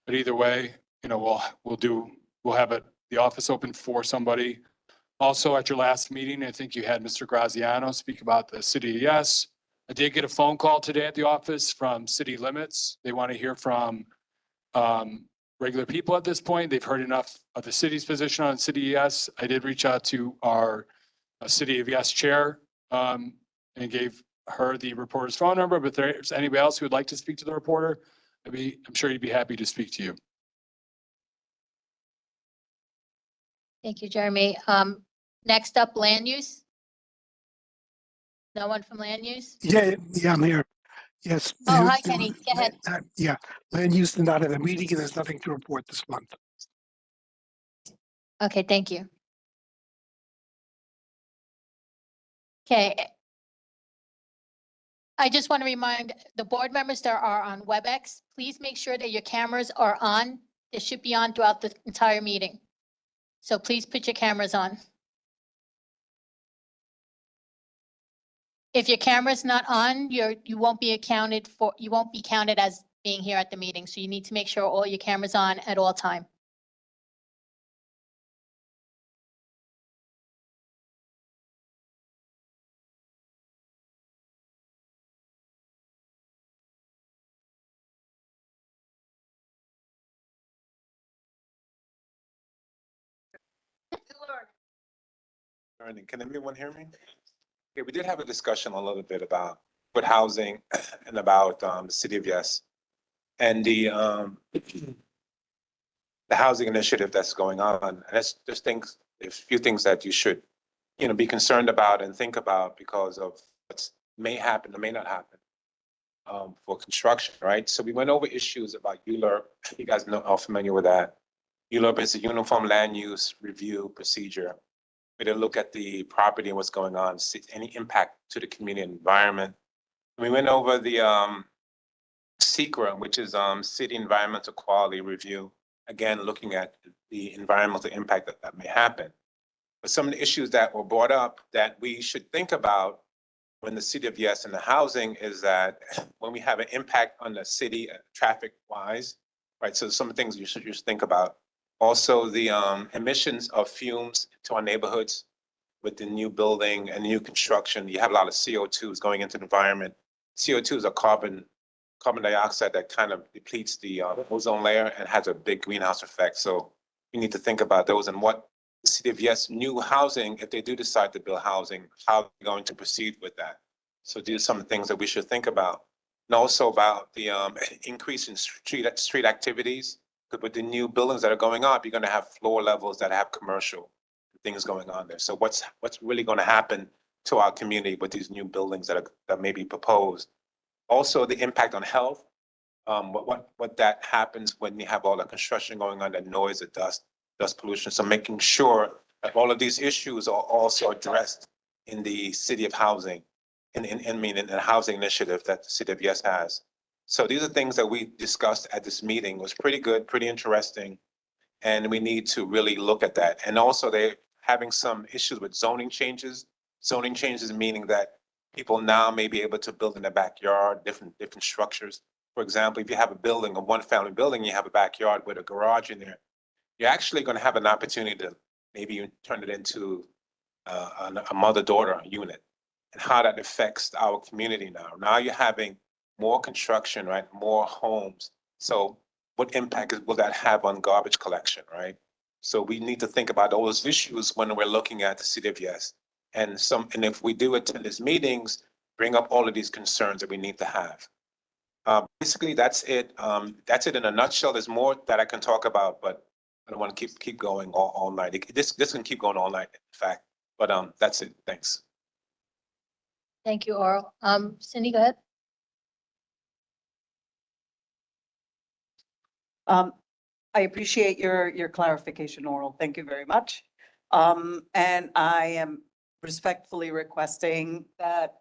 but either way, you know, we'll have the office open for somebody. Also, at your last meeting, I think you had Mr. Graziano speak about the City of Yes. I did get a phone call today at the office from City Limits. They want to hear from regular people at this point. They've heard enough of the city's position on City of Yes. I did reach out to our City of Yes chair and gave her the reporter's phone number, but if there's anybody else who would like to speak to the reporter, I'm sure he'd be happy to speak to you. Thank you, Jeremy. Next up, land use. No one from land use? Yeah, I'm here. Yes. Oh, hi, Kenny. Go ahead. Yeah, land use did not have a meeting and there's nothing to report this month. Okay, thank you. Okay. I just want to remind the board members that are on WebEx, please make sure that your cameras are on. They should be on throughout the entire meeting. So please put your cameras on. If your camera's not on, you won't be counted as being here at the meeting. So you need to make sure all your cameras on at all time. Can everyone hear me? Okay, we did have a discussion a little bit about housing and about the City of Yes and the housing initiative that's going on. And that's just a few things that you should, be concerned about and think about because of what may happen or may not happen for construction, right? So we went over issues about ULURP. You guys are familiar with that. ULURP is a Uniform Land Use Review Procedure. We did look at the property and what's going on, see any impact to the community environment. We went over the SECRA, which is City Environmental Quality Review, again, looking at the environmental impact that may happen. But some of the issues that were brought up that we should think about when the City of Yes and the housing is that when we have an impact on the city traffic wise, right? So some of the things you should just think about. Also, the emissions of fumes to our neighborhoods with the new building and new construction, you have a lot of CO2s going into the environment. CO2 is a carbon dioxide that kind of depletes the ozone layer and has a big greenhouse effect. So we need to think about those and what the City of Yes new housing, if they do decide to build housing, how they're going to proceed with that. So these are some of the things that we should think about. And also about the increase in street activities. With the new buildings that are going up, you're going to have floor levels that have commercial things going on there. So what's really going to happen to our community with these new buildings that may be proposed? Also, the impact on health. What that happens when you have all the construction going on, the noise, the dust pollution. So making sure that all of these issues are also addressed in the city of housing, in the housing initiative that the city of Yes has. So these are things that we discussed at this meeting. It was pretty good, pretty interesting. And we need to really look at that. And also they're having some issues with zoning changes. Zoning changes meaning that people now may be able to build in their backyard, different structures. For example, if you have a building, a one-family building, you have a backyard with a garage in there, you're actually going to have an opportunity to maybe you turn it into a mother-daughter unit, and how that affects our community now. Now you're having more construction, right? More homes. So what impact will that have on garbage collection, right? So we need to think about all those issues when we're looking at the city of Yes. And if we do attend these meetings, bring up all of these concerns that we need to have. Basically, that's it. That's it in a nutshell. There's more that I can talk about, but I don't want to keep going all night. This can keep going all night, in fact. But that's it. Thanks. Thank you, Oral. Cindy, go ahead. I appreciate your clarification, Oral. Thank you very much. And I am respectfully requesting that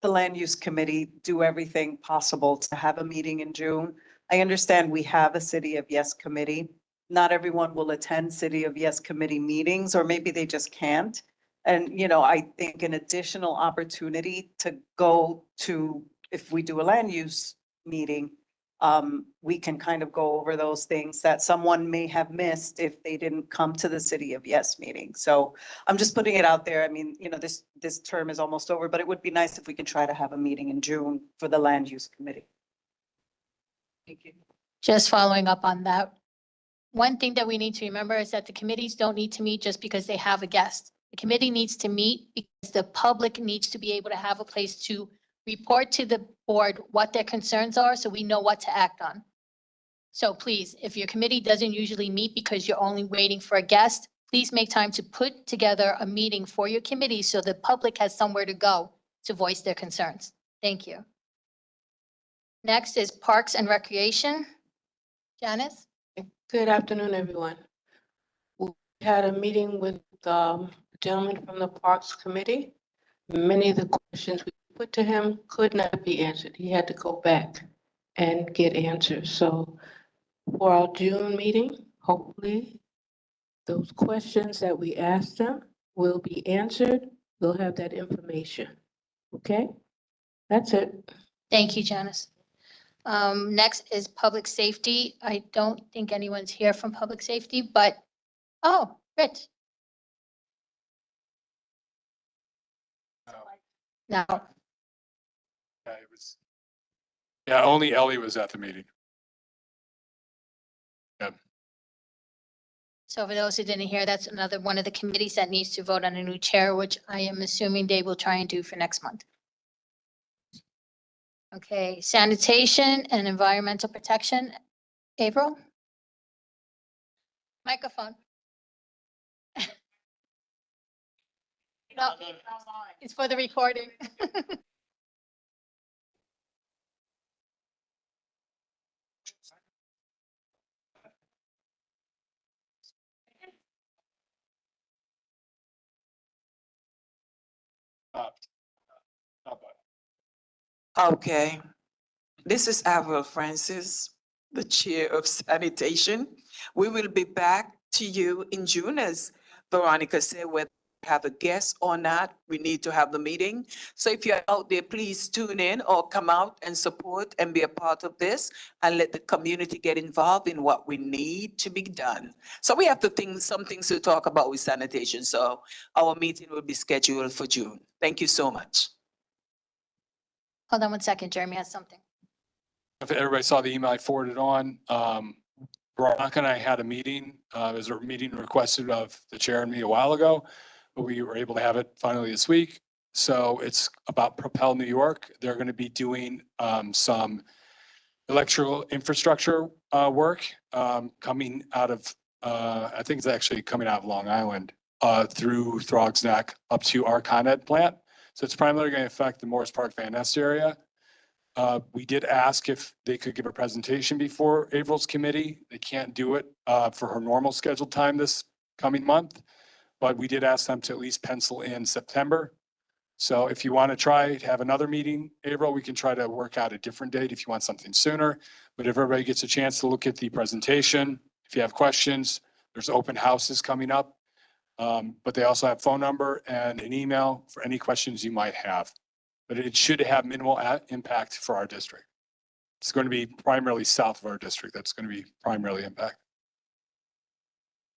the Land Use Committee do everything possible to have a meeting in June. I understand we have a City of Yes committee. Not everyone will attend City of Yes committee meetings, or maybe they just can't. And, you know, I think an additional opportunity to go to, if we do a land use meeting, we can kind of go over those things that someone may have missed if they didn't come to the City of Yes meeting. So I'm just putting it out there. I mean, you know, this term is almost over, but it would be nice if we could try to have a meeting in June for the Land Use Committee. Thank you. Just following up on that. One thing that we need to remember is that the committees don't need to meet just because they have a guest. The committee needs to meet because the public needs to be able to have a place to report to the board what their concerns are, so we know what to act on. So please, if your committee doesn't usually meet because you're only waiting for a guest, please make time to put together a meeting for your committee so the public has somewhere to go to voice their concerns. Thank you. Next is Parks and Recreation. Janice? Good afternoon, everyone. We had a meeting with the gentleman from the Parks Committee. Many of the questions we put to him could not be answered. He had to go back and get answers. So for our June meeting, hopefully those questions that we asked him will be answered. We'll have that information. Okay? That's it. Thank you, Janice. Next is Public Safety. I don't think anyone's here from Public Safety, but, oh, Rich. No. Yeah, only Ellie was at the meeting. Yeah. So for those who didn't hear, that's another one of the committees that needs to vote on a new chair, which I am assuming they will try and do for next month. Okay, Sanitation and Environmental Protection. April? Microphone. No, it's for the recording. Okay, this is Avril Francis, the Chair of Sanitation. We will be back to you in June, as Veronica said, whether we have a guest or not, we need to have the meeting. So if you're out there, please tune in or come out and support and be a part of this and let the community get involved in what we need to be done. So we have to think some things to talk about with sanitation. So our meeting will be scheduled for June. Thank you so much. Hold on one second, Jeremy has something. If everybody saw the email I forwarded on, Veronica and I had a meeting. It was a meeting requested of the chair and me a while ago, but we were able to have it finally this week. So it's about Propel New York. They're going to be doing some electrical infrastructure work coming out of, I think it's actually coming out of Long Island through Throgs Neck up to our Con Ed plant. So it's primarily going to affect the Morris Park Van Ness area. We did ask if they could give a presentation before April's committee. They can't do it for her normal scheduled time this coming month, but we did ask them to at least pencil in September So if you want to try to have another meeting, April, we can try to work out a different date if you want something sooner. But if everybody gets a chance to look at the presentation, if you have questions, there's open houses coming up. But they also have phone number and an email for any questions you might have. But it should have minimal impact for our district. It's going to be primarily south of our district. That's going to be primarily impacted.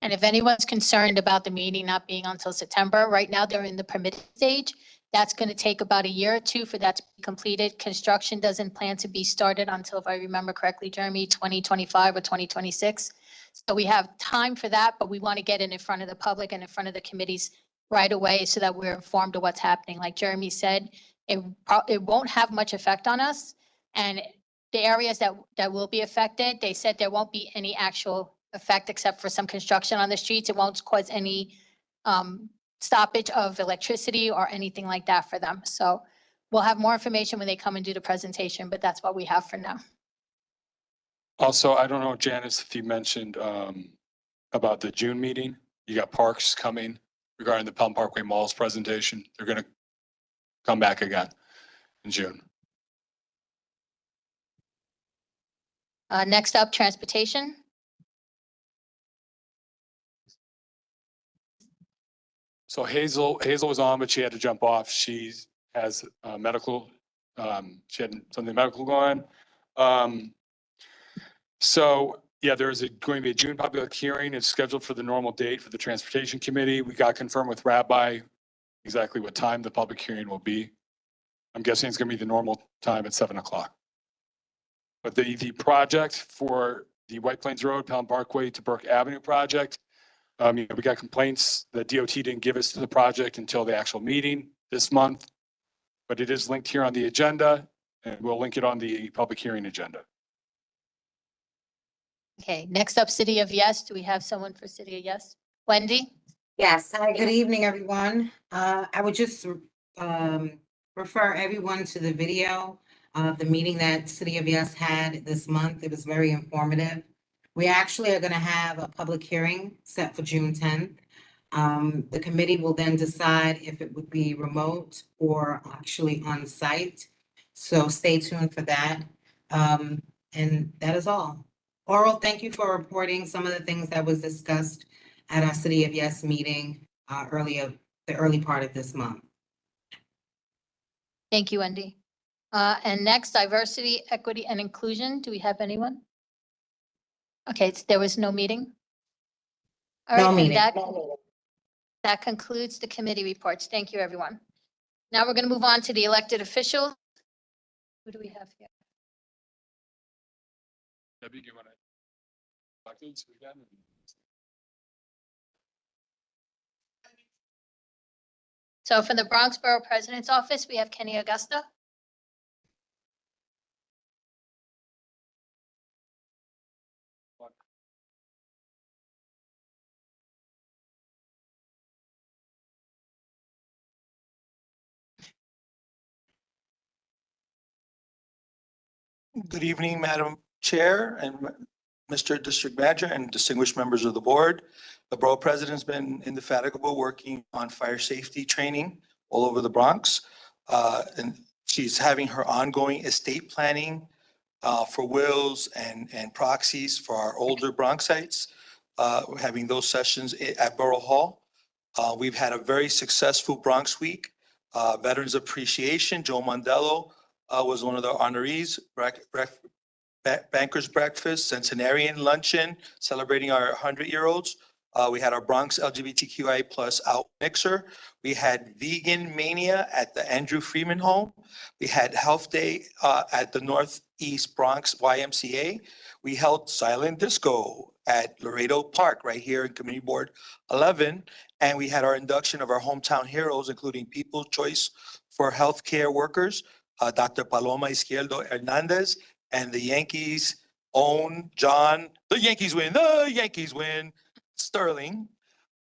And if anyone's concerned about the meeting not being until September, right now they're in the permitted stage. That's going to take about a year or two for that to be completed. Construction doesn't plan to be started until, if I remember correctly, Jeremy, 2025 or 2026. So we have time for that, but we want to get it in front of the public and in front of the committees right away so that we're informed of what's happening. Like Jeremy said, it won't have much effect on us. And the areas that will be affected, they said there won't be any actual effect except for some construction on the streets. It won't cause any stoppage of electricity or anything like that for them. So we'll have more information when they come and do the presentation, but that's what we have for now. Also, I don't know, Janice, if you mentioned about the June meeting. You got Parks coming regarding the Pelham Parkway Malls presentation. They're going to come back again in June. Next up, transportation. So Hazel was on, but she had to jump off. She has medical, she had something medical going on. So yeah, there is going to be a June public hearing. It's scheduled for the normal date for the Transportation Committee. We got confirmed with Rabbi exactly what time the public hearing will be. I'm guessing it's going to be the normal time at 7 o'clock. But the project for the White Plains Road, Pelham Parkway to Burke Avenue project, we got complaints that DOT didn't give us to the project until the actual meeting this month. But it is linked here on the agenda, and we'll link it on the public hearing agenda. Okay, next up, City of Yes. Do we have someone for City of Yes? Wendy? Yes, hi, good evening, everyone. I would just refer everyone to the video of the meeting that City of Yes had this month. It was very informative. We actually are going to have a public hearing set for June 10th. The committee will then decide if it would be remote or actually on site. So stay tuned for that. And that is all. Oral, thank you for reporting some of the things that was discussed at our City of Yes meeting the early part of this month. Thank you, Wendy. And next, diversity, equity, and inclusion. Do we have anyone? Okay, there was no meeting? All No right, and meeting. that concludes the committee reports. Thank you, everyone. Now we're going to move on to the elected officials. Who do we have here? Debbie, do you want to talk to us again? So for the Bronx Borough President's Office, we have Kenny Augusta. Good evening, Madam Chair and Mr. District Manager and distinguished members of the board. The Borough President's been indefatigable working on fire safety training all over the Bronx. And she's having her ongoing estate planning for wills and proxies for our older Bronxites. We're having those sessions at Borough Hall. We've had a very successful Bronx Week. Veterans Appreciation, Joe Mondello was one of the honorees. Bankers Breakfast, Centenarian Luncheon, celebrating our 100-year-olds. We had our Bronx LGBTQI plus out mixer. We had Vegan Mania at the Andrew Freeman Home. We had Health Day at the Northeast Bronx YMCA. We held Silent Disco at Laredo Park right here in Community Board 11. And we had our induction of our hometown heroes, including People's Choice for Healthcare Workers, Dr. Paloma Izquierdo Hernandez, and the Yankees' own John, the Yankees win, Sterling.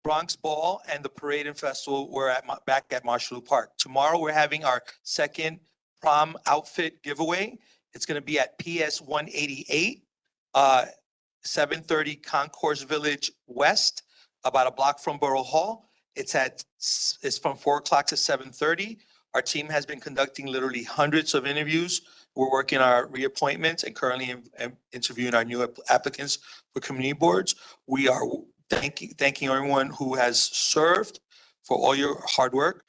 Bronx Ball and the Parade and Festival were back at Marshall Park. Tomorrow, we're having our second prom outfit giveaway. It's going to be at PS 188, 730 Concourse Village West, about a block from Borough Hall. It's from 4 o'clock to 7:30. Our team has been conducting literally hundreds of interviews. We're working our reappointments and currently interviewing our new applicants for community boards. We are thanking everyone who has served for all your hard work.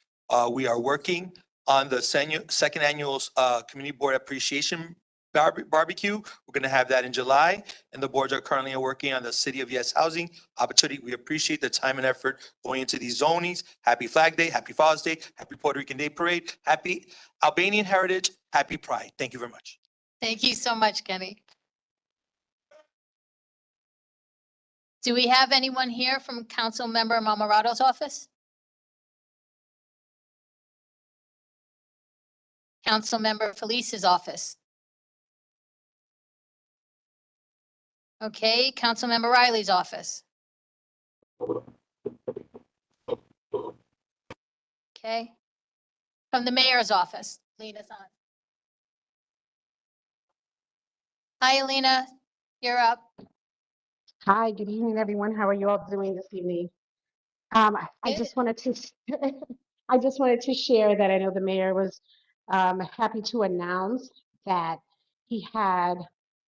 We are working on the second annual Community Board Appreciation Barbecue. We're going to have that in July, and the boards are currently working on the City of Yes Housing opportunity. We appreciate the time and effort going into these zonings. Happy Flag Day, Happy Father's Day, Happy Puerto Rican Day Parade, Happy Albanian Heritage, Happy Pride. Thank you very much. Thank you so much, Kenny. Do we have anyone here from Council Member Mamarato's office? Council Member Felice's office? Okay, Council Member Riley's office? Okay. From the mayor's office, Lena's on. Hi, Alina, you're up. Hi, good evening, everyone. How are you all doing this evening? I just wanted to, I just wanted to share that I know the mayor was happy to announce that he had,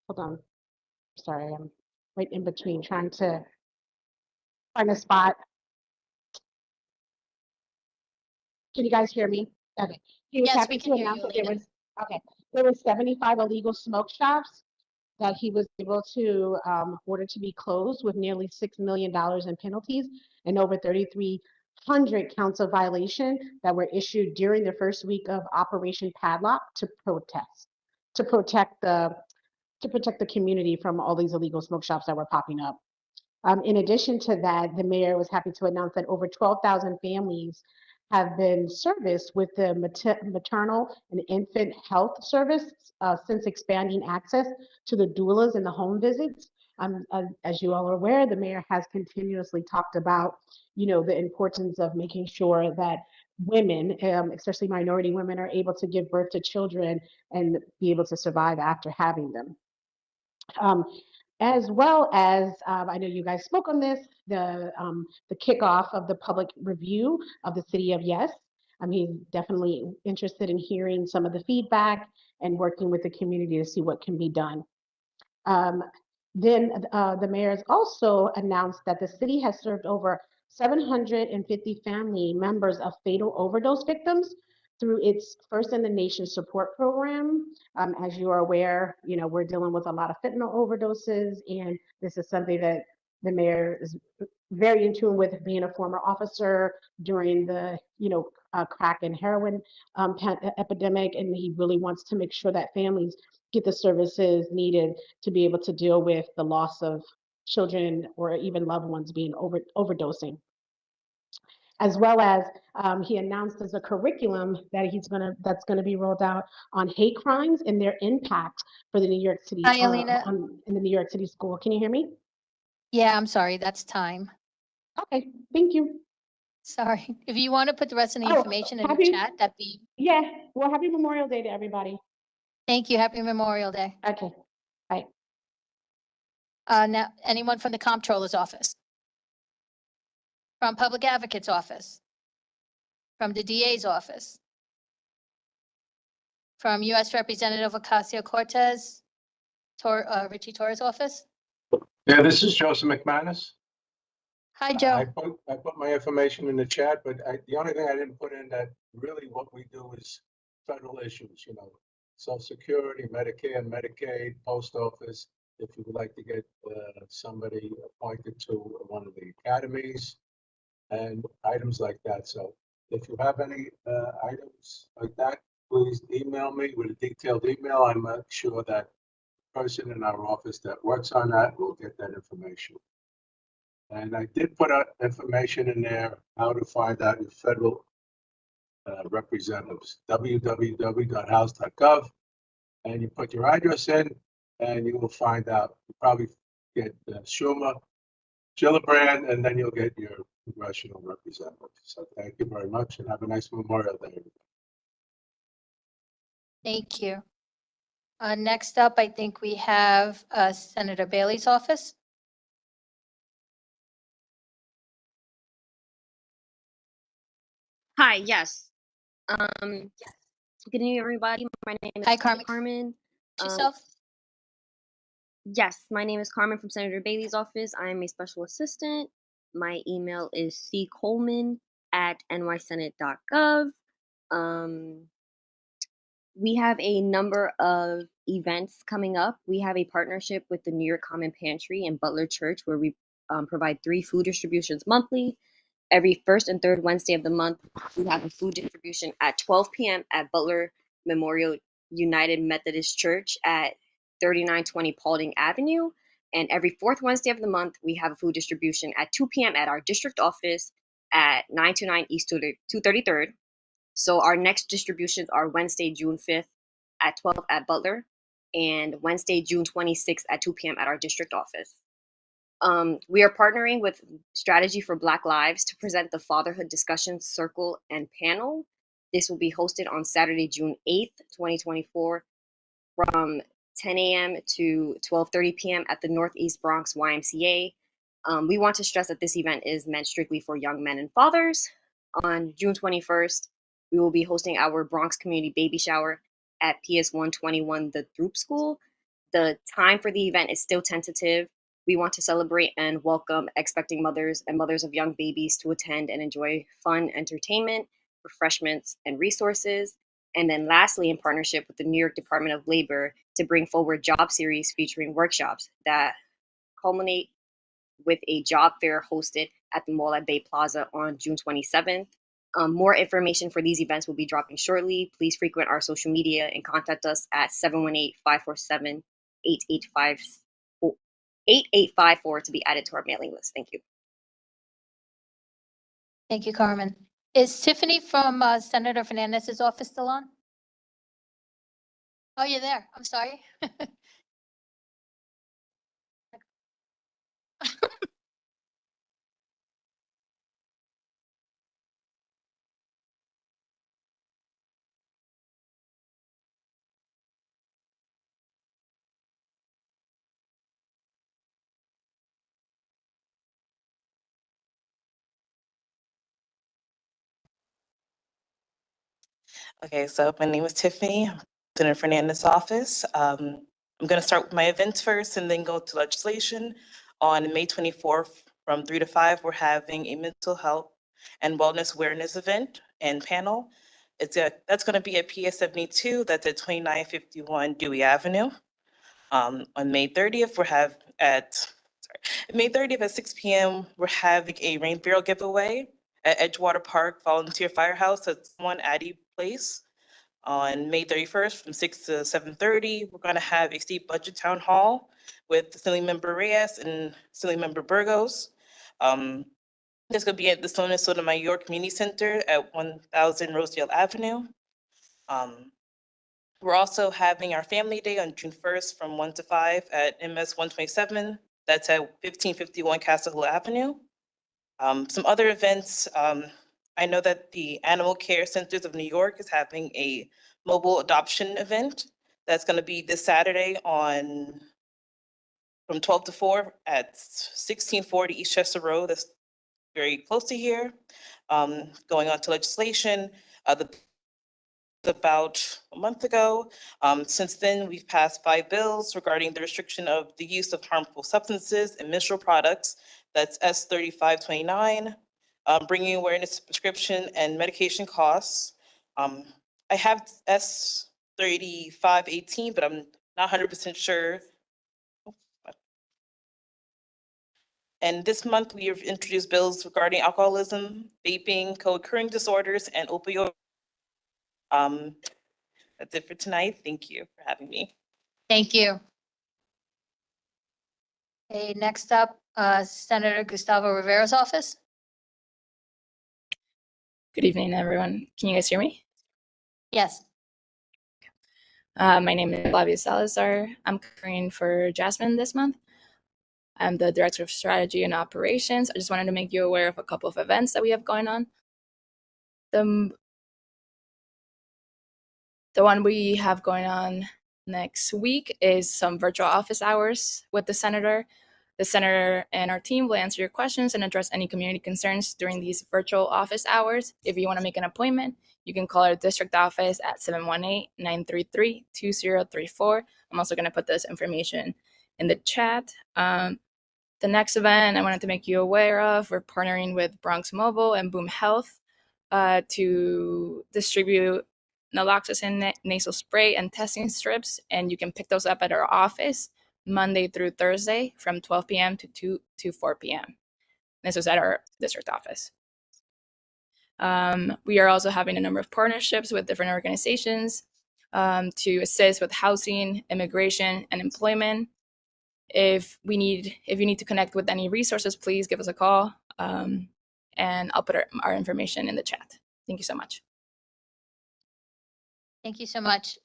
hold on, sorry, I'm right in between trying to find a spot. Can you guys hear me? Okay. He was Yes, happy we to can hear announce you, that there Alina. was, okay, there were 75 illegal smoke shops that he was able to order to be closed with nearly $6 million in penalties and over 3,300 counts of violation that were issued during the first week of Operation Padlock to protect the community from all these illegal smoke shops that were popping up. In addition to that, the mayor was happy to announce that over 12,000 families have been serviced with the maternal and infant health service since expanding access to the doulas and the home visits. As you all are aware, the mayor has continuously talked about, the importance of making sure that women, especially minority women, are able to give birth to children and be able to survive after having them. As well as, I know you guys spoke on this, the kickoff of the public review of the City of Yes. He's definitely interested in hearing some of the feedback and working with the community to see what can be done. Then the mayor has also announced that the city has served over 750 family members of fatal overdose victims through its First in the Nation support program. As you are aware, we're dealing with a lot of fentanyl overdoses, and this is something that the mayor is very in tune with, being a former officer during the, crack and heroin epidemic, and he really wants to make sure that families get the services needed to be able to deal with the loss of children or even loved ones being overdosing. As well as he announced as a curriculum that that's gonna be rolled out on hate crimes and their impact for the New York City, Hi, Alina. in the New York City school. Can you hear me? Yeah, I'm sorry, that's time. Okay, thank you. Sorry. If you want to put the rest of the Oh, information in the happy- chat, that'd be, Yeah, well, happy Memorial Day to everybody. thank you. Happy Memorial Day. Okay, bye. Now, anyone from the Comptroller's office? From Public Advocate's office? From the DA's office? From U.S. Representative Ocasio-Cortez, Richie Torres' office? Yeah, this is Joseph McManus. Hi, Joe. I put my information in the chat, but the only thing I didn't put in that really what we do is federal issues, Social Security, Medicare and Medicaid, Post Office. If you would like to get somebody appointed to one of the academies and items like that. So if you have any items like that, please email me with a detailed email. I'm sure that the person in our office that works on that will get that information. And I did put out information in there how to find out your federal representatives, www.house.gov, and you put your address in and you will find out. You probably get Schumer, Gillibrand, and then you'll get your congressional representative. So thank you very much and have a nice Memorial Day. Thank you. Next up, I think we have Senator Bailey's office. Hi, yes. Good evening, everybody. My name is Hi, Carmen. Carmen. Yourself? Yes, my name is Carmen from Senator Bailey's office. I am a special assistant. My email is ccoleman@nysenate.gov. We have a number of events coming up. We have a partnership with the New York Common Pantry and Butler Church where we provide 3 food distributions monthly. Every first and third Wednesday of the month, we have a food distribution at 12 p.m. at Butler Memorial United Methodist Church at 3920 Paulding Avenue. And every fourth Wednesday of the month, we have a food distribution at 2 p.m. at our district office at 929 East 233rd. So our next distributions are Wednesday, June 5th at 12 at Butler and Wednesday, June 26th at 2 p.m. at our district office. We are partnering with Strategy for Black Lives to present the Fatherhood Discussion Circle and Panel. This will be hosted on Saturday, June 8th, 2024 from 10 a.m. to 12:30 p.m. at the Northeast Bronx YMCA. We want to stress that this event is meant strictly for young men and fathers. On June 21st, we will be hosting our Bronx Community Baby Shower at PS 121, the Throop School. The time for the event is still tentative. We want to celebrate and welcome expecting mothers and mothers of young babies to attend and enjoy fun entertainment, refreshments, and resources. And then lastly, in partnership with the New York Department of Labor to bring forward job series featuring workshops that culminate with a job fair hosted at the mall at Bay Plaza on June 27th. More information for these events will be dropping shortly. Please frequent our social media and contact us at 718-547-8854 to be added to our mailing list. Thank you. Thank you, Carmen. Is Tiffany from Senator Fernandez's office still on? Oh, you're there. I'm sorry. Okay, so my name is Tiffany, Senator Fernandez's office. I'm going to start with my events first and then go to legislation. On May 24th from 3 to 5, we're having a mental health and wellness awareness event and panel. That's going to be at PS 72, that's at 2951 Dewey Avenue. On May 30th, May 30th at 6 p.m., we're having a rain barrel giveaway at Edgewater Park Volunteer Firehouse at 1 Addie Place. On May 31st from 6 to 7:30, we're going to have a state budget town hall with Assembly Member Reyes and Assembly Member Burgos. This could be at the Sloan and Sotomayor Community Center at 1000 Rosedale Avenue. We're also having our Family Day on June 1st from 1 to 5 at MS 127. That's at 1551 Castle Hill Avenue. Some other events, I know that the Animal Care Centers of New York is having a mobile adoption event. That's going to be this Saturday from 12 to 4 at 1640 East Chester Road. That's very close to here. Going on to legislation, about a month ago. Since then, we've passed 5 bills regarding the restriction of the use of harmful substances and menstrual products. That's S3529, bringing awareness to prescription and medication costs. I have S3518, but I'm not 100% sure. And this month, we have introduced bills regarding alcoholism, vaping, co-occurring disorders, and opioid. That's it for tonight. Thank you for having me. Thank you. Okay, next up, Senator Gustavo Rivera's office. Good evening, everyone. Can you guys hear me? Yes. My name is Flavia Salazar. I'm covering for Jasmine this month. I'm the Director of Strategy and Operations. I just wanted to make you aware of a couple of events that we have going on. The one we have going on next week is some virtual office hours with the Senator. The Senator and our team will answer your questions and address any community concerns during these virtual office hours. If you want to make an appointment, You can call our district office at 718-933-2034. I'm also going to put this information in the chat. The next event I wanted to make you aware of, we're partnering with Bronx Mobile and Boom Health to distribute naloxone nasal spray and testing strips, and you can pick those up at our office Monday through Thursday from 12 p.m. to 4 p.m. This was at our district office. We are also having a number of partnerships with different organizations to assist with housing, immigration, and employment. If you need to connect with any resources, please give us a call, and I'll put our information in the chat. Thank you so much. Thank you so much.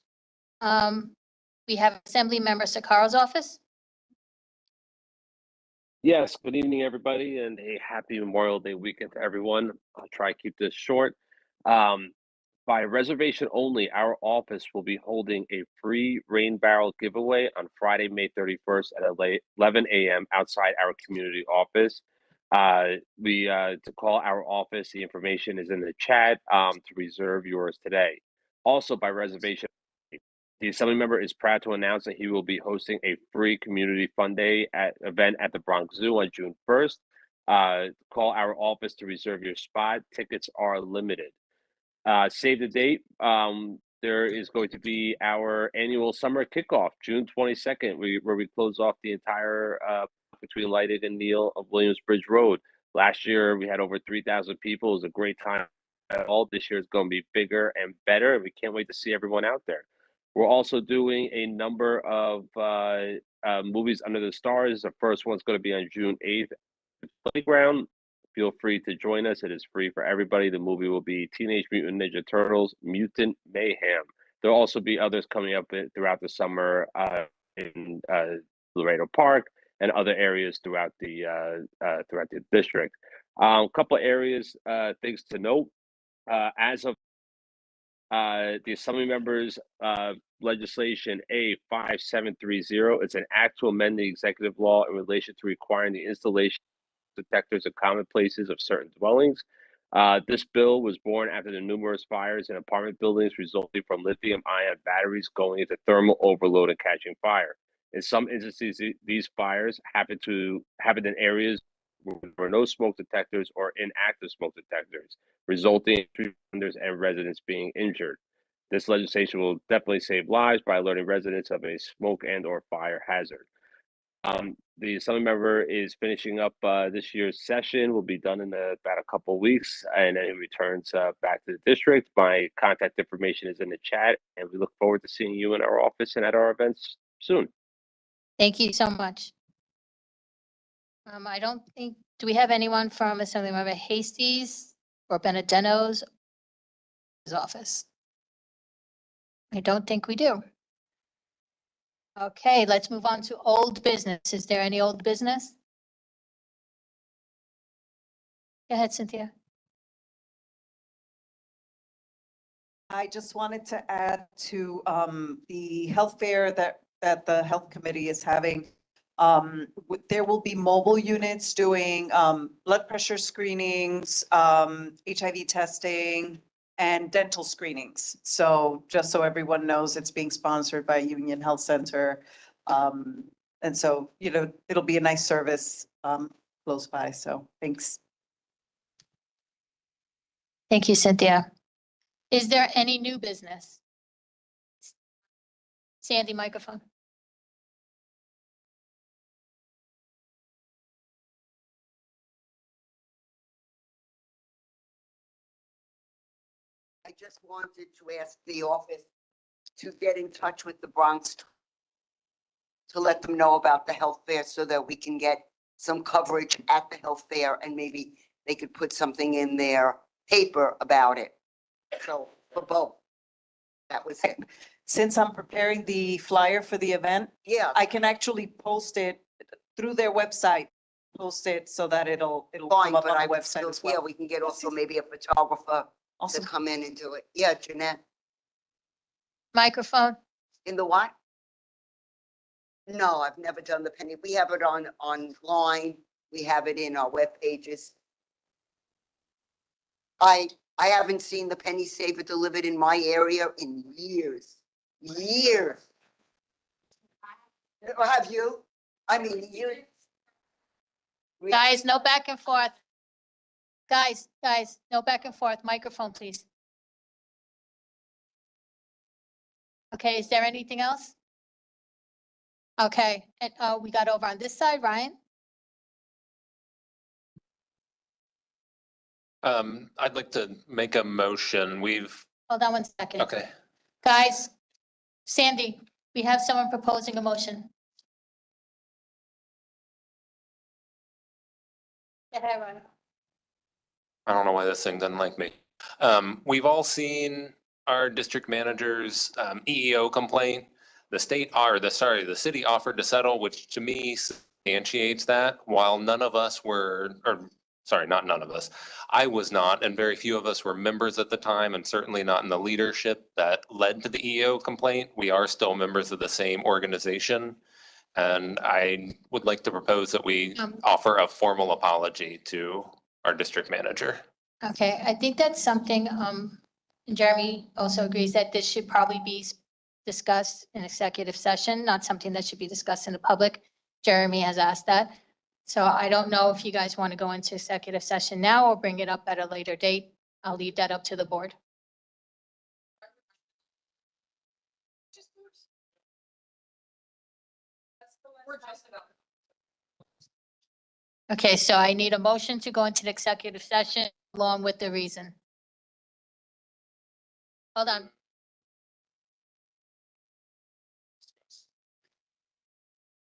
We have Assembly Member Sakaro's office. Yes, good evening, everybody, and a happy Memorial Day weekend to everyone. I'll try to keep this short. By reservation only, our office will be holding a free rain barrel giveaway on Friday, May 31st at 11 a.m. outside our community office. To call our office, the information is in the chat to reserve yours today. Also, by reservation, the Assembly member is proud to announce that he will be hosting a free community fun day event at the Bronx Zoo on June 1st. Call our office to reserve your spot. Tickets are limited. Save the date. There is going to be our annual summer kickoff, June 22nd, where we close off the entire between Lighted and Neal of Williamsbridge Road. Last year, we had over 3,000 people. It was a great time. All this year is going to be bigger and better, and we can't wait to see everyone out there. We're also doing a number of movies under the stars. The first one's going to be on June 8th at the Playground. Feel free to join us. It is free for everybody. The movie will be Teenage Mutant Ninja Turtles: Mutant Mayhem. There'll also be others coming up throughout the summer in Laredo Park and other areas throughout the district. A couple of areas, things to note. As of the Assembly members legislation A5730, it's an act to amend the executive law in relation to requiring the installation of detectors at common places of certain dwellings. This bill was born after the numerous fires in apartment buildings resulting from lithium-ion batteries going into thermal overload and catching fire. In some instances, these fires happened in areas where there were no smoke detectors or inactive smoke detectors, resulting in responders and residents being injured. This legislation will definitely save lives by alerting residents of a smoke and or fire hazard. The Assembly member is finishing up this year's session. Will be done in about a couple of weeks, and then he returns back to the district. My contact information is in the chat, and we look forward to seeing you in our office and at our events soon. Thank you so much. I don't think, do we have anyone from Assembly Member Hastie's or Benedetto's office? I don't think we do. Okay, let's move on to old business. Is there any old business? Go ahead, Cynthia. I just wanted to add to the health fair that the health committee is having. There will be mobile units doing blood pressure screenings, HIV testing, and dental screenings. So just so everyone knows, it's being sponsored by Union Health Center. And so, it'll be a nice service close by. So thanks. Thank you, Cynthia. Is there any new business? Sandy, microphone. I just wanted to ask the office to get in touch with the Bronx to let them know about the health fair so that we can get some coverage at the health fair, and maybe they could put something in their paper about it. So for both, that was it. Since I'm preparing the flyer for the event, Yeah. I can actually post it through their website, post it so that it'll Fine, come up but on I the would website still, as well. yeah, we can get also maybe a photographer to Awesome. come in and do it. Yeah, Jeanette, Microphone. in the what? No, I've never done the penny. We have it online. We have it in our web pages. I I haven't seen the penny saver delivered in my area in years, years. Or have you? I mean, you. Guys, no back and forth. Guys, no back and forth. Microphone, please. Okay, is there anything else? Okay, and we got over on this side, Ryan? I'd like to make a motion. Hold on 1 second. Okay. Guys, Sandy, we have someone proposing a motion. Go ahead, Ryan. I don't know why this thing doesn't like me. We've all seen our district manager's EEO complaint. The city offered to settle, which to me substantiates that, while none of us were, or sorry, not none of us. I was not, and very few of us were members at the time, and certainly not in the leadership that led to the EEO complaint. We are still members of the same organization. And I would like to propose that we offer a formal apology to our district manager. Okay, I think that's something, and Jeremy also agrees that this should probably be discussed in executive session, not something that should be discussed in the public. Jeremy has asked that. So I don't know if you guys want to go into executive session now or bring it up at a later date. I'll leave that up to the board. Okay, so I need a motion to go into the executive session along with the reason. Hold on.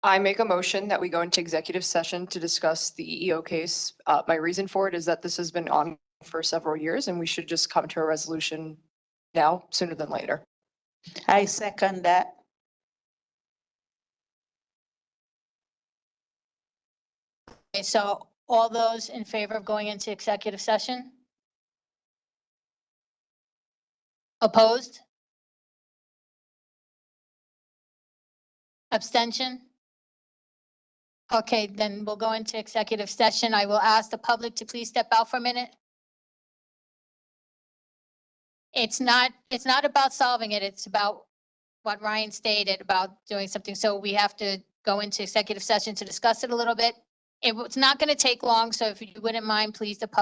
I make a motion that we go into executive session to discuss the EEO case. My reason for it is that this has been on for several years and we should just come to a resolution now, sooner than later. I second that. Okay, so all those in favor of going into executive session? Opposed? Abstention? Okay, then we'll go into executive session. I will ask the public to please step out for a minute. It's not about solving it. It's about what Ryan stated about doing something. So we have to go into executive session to discuss it a little bit. It's not going to take long, so if you wouldn't mind, please, the public